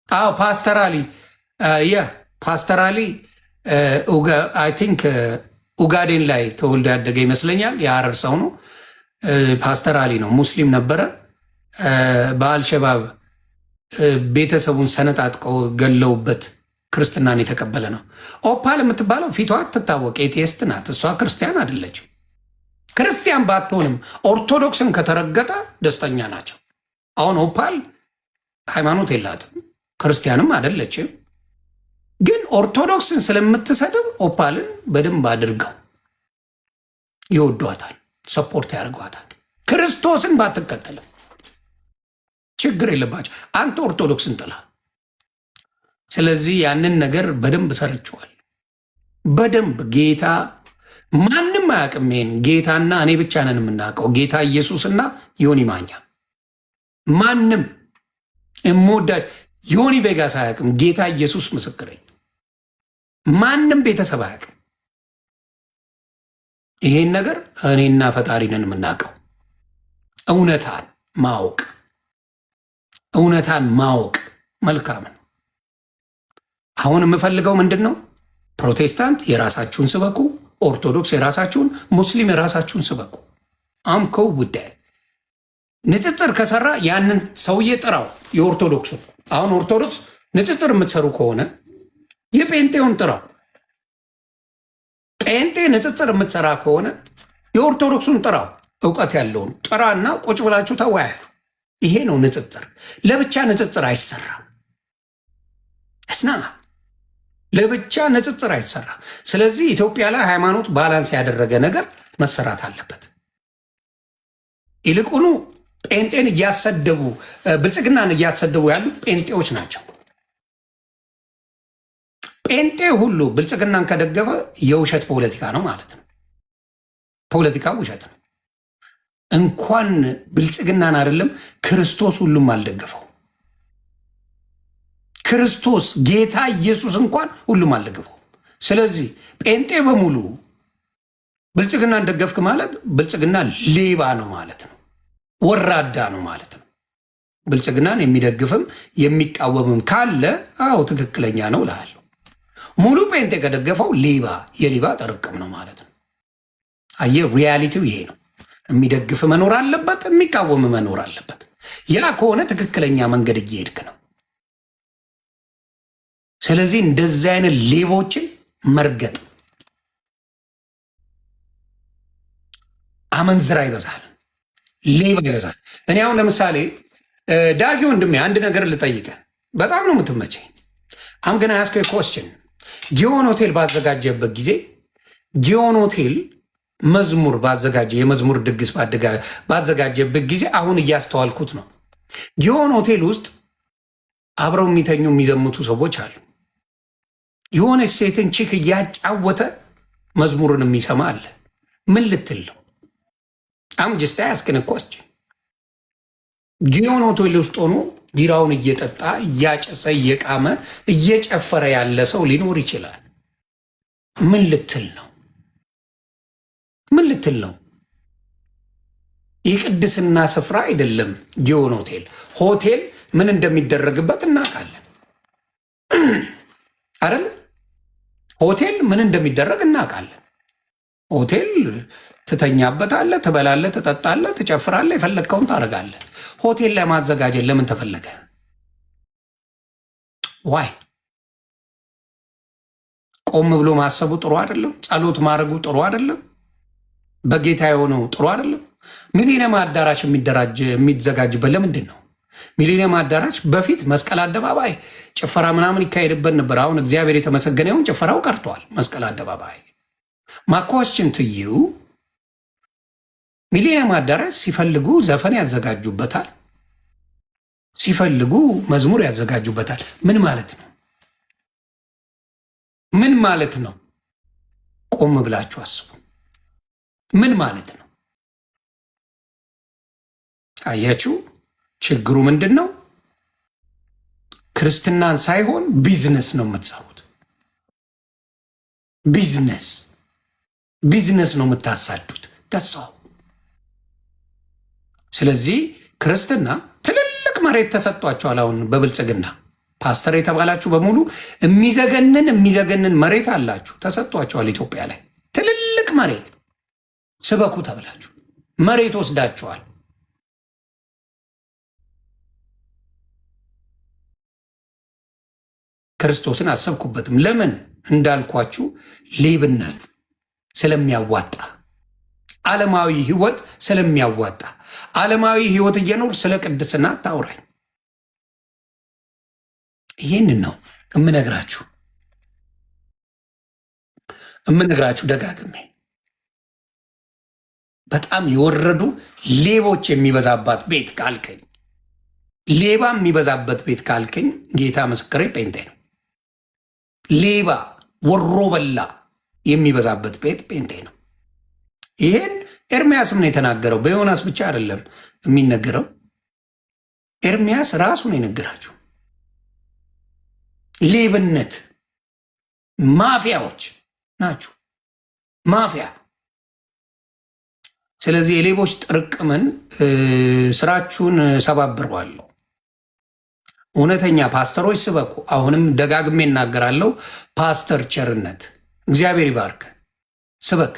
አዎ ፓስተራሊ ፓስተራሊ አይ ቲንክ ኡጋዴን ላይ ተወልዶ ያደገ ይመስለኛል። የሐረር ሰው ነው። ፓስተራሊ ነው። ሙስሊም ነበረ። በአልሸባብ ቤተሰቡን ሰነጣጥቀው ገለውበት ክርስትናን የተቀበለ ነው። ኦፓል የምትባለው ፊቷ ትታወቅ ኤቴስት ናት። እሷ ክርስቲያን አይደለችም። ክርስቲያን ባትሆንም ኦርቶዶክስን ከተረገጠ ደስተኛ ናቸው። አሁን ኦፓል ሃይማኖት የላትም፣ ክርስቲያንም አይደለችም። ግን ኦርቶዶክስን ስለምትሰድብ ኦፓልን በደንብ አድርገው ይወዷታል፣ ሰፖርት ያደርጓታል። ክርስቶስን ባትከተልም ችግር የለባቸው። አንተ ኦርቶዶክስን ጥላ። ስለዚህ ያንን ነገር በደንብ ሰርችዋል። በደንብ ጌታ ማንም አያውቅም። ይሄን ጌታና እኔ ብቻ ነን የምናውቀው። ጌታ ኢየሱስና ዮኒ ማኛ። ማንም እሞዳጅ ዮኒ ቬጋስ አያውቅም። ጌታ ኢየሱስ ምስክሬ። ማንም ቤተሰብ አያውቅም። ይሄን ነገር እኔና ፈጣሪ ነን የምናውቀው። እውነታን ማወቅ መልካም ነው። አሁን የምፈልገው ምንድን ነው? ፕሮቴስታንት የራሳችሁን ስበኩ፣ ኦርቶዶክስ የራሳችሁን፣ ሙስሊም የራሳችሁን ስበኩ። አምከው ጉዳይ ንጽጽር ከሰራ ያንን ሰውዬ ጥራው። የኦርቶዶክሱን አሁን ኦርቶዶክስ ንጽጽር የምትሰሩ ከሆነ የጴንጤውን ጥራው። ጴንጤ ንጽጽር የምትሰራ ከሆነ የኦርቶዶክሱን ጥራው። እውቀት ያለውን ጥራና ቁጭ ብላችሁ ተወያዩ። ይሄ ነው ንጽጽር። ለብቻ ንጽጽር አይሰራም። እስና ለብቻ ንጽጽር አይሰራም። ስለዚህ ኢትዮጵያ ላይ ሃይማኖት ባላንስ ያደረገ ነገር መሰራት አለበት። ይልቁኑ ጴንጤን እያሰደቡ ብልጽግናን እያሰደቡ ያሉ ጴንጤዎች ናቸው። ጴንጤ ሁሉ ብልጽግናን ከደገፈ የውሸት ፖለቲካ ነው ማለት ነው። ፖለቲካ ውሸት ነው። እንኳን ብልጽግናን አይደለም ክርስቶስ ሁሉም አልደገፈው። ክርስቶስ ጌታ ኢየሱስ እንኳን ሁሉም አልደገፈው። ስለዚህ ጴንጤ በሙሉ ብልጽግናን ደገፍክ ማለት ብልጽግና ሌባ ነው ማለት ነው። ወራዳ ነው ማለት ነው። ብልጽግናን የሚደግፍም የሚቃወምም ካለ አዎ ትክክለኛ ነው እልሃለሁ። ሙሉ ጴንጤ ከደገፈው ሌባ የሌባ ጠርቅም ነው ማለት ነው። አየህ፣ ሪያሊቲው ይሄ ነው። የሚደግፍ መኖር አለበት፣ የሚቃወም መኖር አለበት። ያ ከሆነ ትክክለኛ መንገድ እየሄድክ ነው። ስለዚህ እንደዚህ አይነት ሌቦችን መርገጥ። አመንዝራ ይበዛል፣ ሌባ ይበዛል። እኔ አሁን ለምሳሌ ዳጊ ወንድሜ አንድ ነገር ልጠይቀ፣ በጣም ነው የምትመቸኝ። አምገና ያስኮ ኮስችን ጊዮን ሆቴል ባዘጋጀበት ጊዜ ጊዮን ሆቴል መዝሙር ባዘጋጀ የመዝሙር ድግስ ባዘጋጀበት ጊዜ አሁን እያስተዋልኩት ነው። ጊዮን ሆቴል ውስጥ አብረው የሚተኙ የሚዘምቱ ሰዎች አሉ። የሆነች ሴትን ቺክ እያጫወተ መዝሙርን የሚሰማ አለ። ምን ልትል ነው? አም ጅስታ ያስክን ኮስችን ጊዮን ሆቴል ውስጥ ሆኖ ቢራውን እየጠጣ እያጨሰ እየቃመ እየጨፈረ ያለ ሰው ሊኖር ይችላል። ምን ልትል ነው? ምን ልትል ነው? የቅድስና ስፍራ አይደለም ጊዮን ሆቴል። ሆቴል ምን እንደሚደረግበት እናውቃለን አይደል? ሆቴል ምን እንደሚደረግ እናውቃለን። ሆቴል ትተኛበታለህ፣ ትበላለህ፣ ትጠጣለህ፣ ትጨፍራለህ፣ የፈለግከውን ታደርጋለህ። ሆቴል ላይ ማዘጋጀት ለምን ተፈለገ? ዋይ ቆም ብሎ ማሰቡ ጥሩ አይደለም? ጸሎት ማድረጉ ጥሩ አይደለም? በጌታ የሆነው ጥሩ አይደለም? ሚሊኒየም አዳራሽ የሚዘጋጅበት ለምንድን ነው? ሚሊኒየም አዳራሽ በፊት መስቀል አደባባይ ጭፈራ ምናምን ይካሄድበት ነበር። አሁን እግዚአብሔር የተመሰገነ ይሁን ጭፈራው ቀርቷል። መስቀል አደባባይ ማኳስችን ትዩ ሚሊኒየም አዳራሽ ሲፈልጉ ዘፈን ያዘጋጁበታል፣ ሲፈልጉ መዝሙር ያዘጋጁበታል። ምን ማለት ነው? ምን ማለት ነው? ቆም ብላችሁ አስቡ። ምን ማለት ነው? አያችሁ፣ ችግሩ ምንድን ነው? ክርስትናን ሳይሆን ቢዝነስ ነው የምትሰሩት። ቢዝነስ ነው የምታሳዱት። ደሳው ስለዚህ ክርስትና ትልልቅ መሬት ተሰጥቷቸዋል። አሁን በብልጽግና ፓስተር የተባላችሁ በሙሉ የሚዘገንን መሬት አላችሁ፣ ተሰጥቷቸዋል። ኢትዮጵያ ላይ ትልልቅ መሬት ስበኩ ተብላችሁ መሬት ወስዳችኋል። ክርስቶስን አሰብኩበትም። ለምን እንዳልኳችሁ ሌብነት ስለሚያዋጣ፣ ዓለማዊ ህይወት ስለሚያዋጣ። ዓለማዊ ህይወት እየኖር ስለ ቅድስና ታውራኝ። ይህንን ነው እምነግራችሁ ደጋግሜ። በጣም የወረዱ ሌቦች የሚበዛባት ቤት ካልከኝ፣ ሌባ የሚበዛበት ቤት ካልከኝ፣ ጌታ ምስክሬ ጴንጤ ነው። ሌባ ወሮ በላ የሚበዛበት ቤት ጴንጤ ነው። ይህን ኤርሚያስም ነው የተናገረው። በዮናስ ብቻ አይደለም የሚነገረው፣ ኤርሚያስ ራሱ ነው የነገራችሁ። ሌብነት ማፊያዎች ናችሁ፣ ማፊያ። ስለዚህ የሌቦች ጥርቅምን ስራችሁን ሰባብረዋለሁ። እውነተኛ ፓስተሮች ስበኩ። አሁንም ደጋግሜ እናገራለሁ። ፓስተር ቸርነት እግዚአብሔር ይባርክ፣ ስበክ።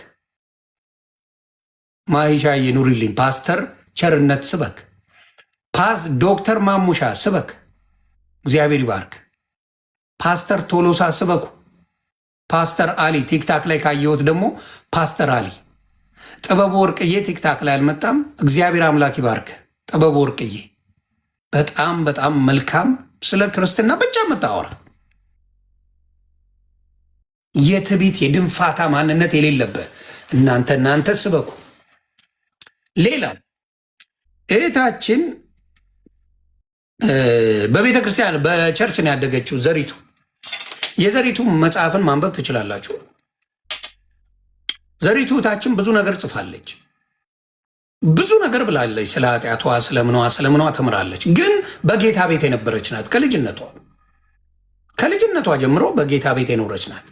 ማይሻዬ ኑሪልኝ። ፓስተር ቸርነት ስበክ። ዶክተር ማሙሻ ስበክ፣ እግዚአብሔር ይባርክ። ፓስተር ቶሎሳ ስበኩ። ፓስተር አሊ ቲክታክ ላይ ካየሁት ደግሞ ፓስተር አሊ። ጥበቡ ወርቅዬ ቲክታክ ላይ አልመጣም። እግዚአብሔር አምላክ ይባርክ ጥበቡ ወርቅዬ። በጣም በጣም መልካም፣ ስለ ክርስትና ብቻ የምታወራ የትቢት የድንፋታ ማንነት የሌለበት እናንተ ስበኩ። ሌላው እህታችን በቤተ ክርስቲያን በቸርች ነው ያደገችው ዘሪቱ። የዘሪቱ መጽሐፍን ማንበብ ትችላላችሁ። ዘሪቱ እህታችን ብዙ ነገር ጽፋለች፣ ብዙ ነገር ብላለች። ስለ ኃጢአቷ ስለምኗ ተምራለች። ግን በጌታ ቤት የነበረች ናት። ከልጅነቷ ጀምሮ በጌታ ቤት የኖረች ናት።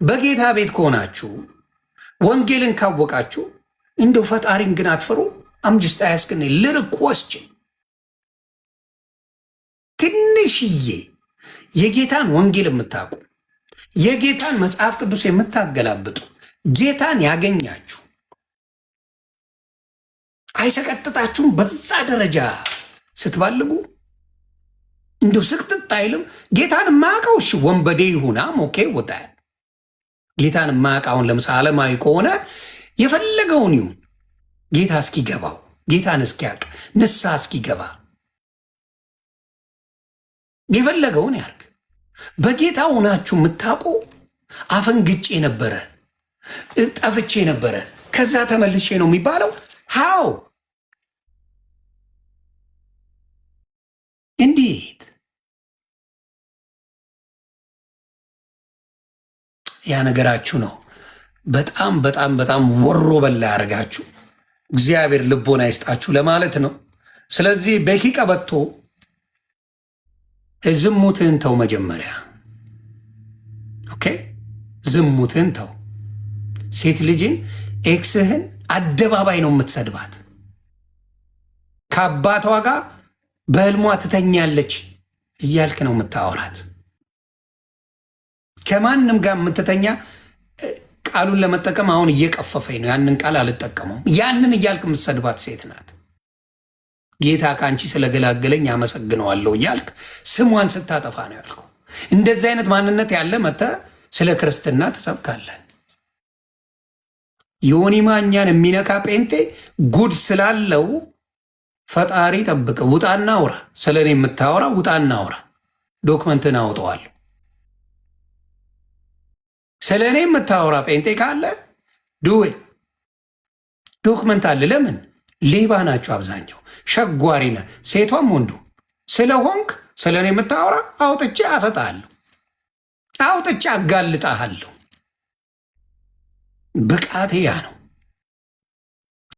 በጌታ ቤት ከሆናችሁ ወንጌልን ካወቃችሁ እንደው ፈጣሪን ግን አትፈሩ። አምጅስት አያስክን ልርኮስች ትንሽዬ የጌታን ወንጌል የምታውቁ የጌታን መጽሐፍ ቅዱስ የምታገላብጡ ጌታን ያገኛችሁ አይሰቀጥጣችሁም? በዛ ደረጃ ስትባልጉ እንደው ስቅጥጥ አይልም? ጌታን ማያውቀው እሺ ወንበዴ ይሁና ሞኬ ወጣ። ጌታን ማያውቀውን ለምሳሌ ዓለማዊ ከሆነ የፈለገውን ይሁን ጌታ እስኪገባው፣ ጌታን እስኪያውቅ፣ ንስሐ እስኪገባ የፈለገውን ያርግ። በጌታ ሆናችሁ የምታውቁ አፈንግጬ ነበረ፣ ጠፍቼ ነበረ፣ ከዛ ተመልሼ ነው የሚባለው። ሃው እንዴት? ያ ነገራችሁ ነው በጣም በጣም በጣም ወሮ በላ ያደርጋችሁ። እግዚአብሔር ልቦና ይስጣችሁ ለማለት ነው። ስለዚህ ቤኪ ቀበቶ ዝሙትህን ተው መጀመሪያ። ኦኬ ዝሙትህን ተው። ሴት ልጅን ኤክስህን አደባባይ ነው የምትሰድባት። ከአባቷ ጋር በህልሟ ትተኛለች እያልክ ነው የምታወራት። ከማንም ጋር የምትተኛ ቃሉን ለመጠቀም አሁን እየቀፈፈኝ ነው። ያንን ቃል አልጠቀመውም። ያንን እያልክ የምትሰድባት ሴት ናት። ጌታ ከአንቺ ስለገላገለኝ አመሰግነዋለሁ እያልክ ስሟን ስታጠፋ ነው ያልከው። እንደዚህ አይነት ማንነት ያለ መተህ ስለ ክርስትና ትሰብካለህ። ዮኒ ማኛን የሚነካ ጴንጤ ጉድ ስላለው ፈጣሪ ጠብቀ። ውጣና አውራ። ስለ እኔ የምታወራ ውጣና አውራ። ዶክመንትን አውጠዋለሁ። ስለ እኔ የምታወራ ጴንጤ ካለ ድዌ ዶክመንት አለ። ለምን? ሌባ ናቸው አብዛኛው። ሸጓሪ ነህ፣ ሴቷም ወንዱ ስለሆንክ ስለ እኔ የምታወራ አውጥቼ አሰጣለሁ፣ አውጥቼ አጋልጣሃለሁ። ብቃቴ ያ ነው።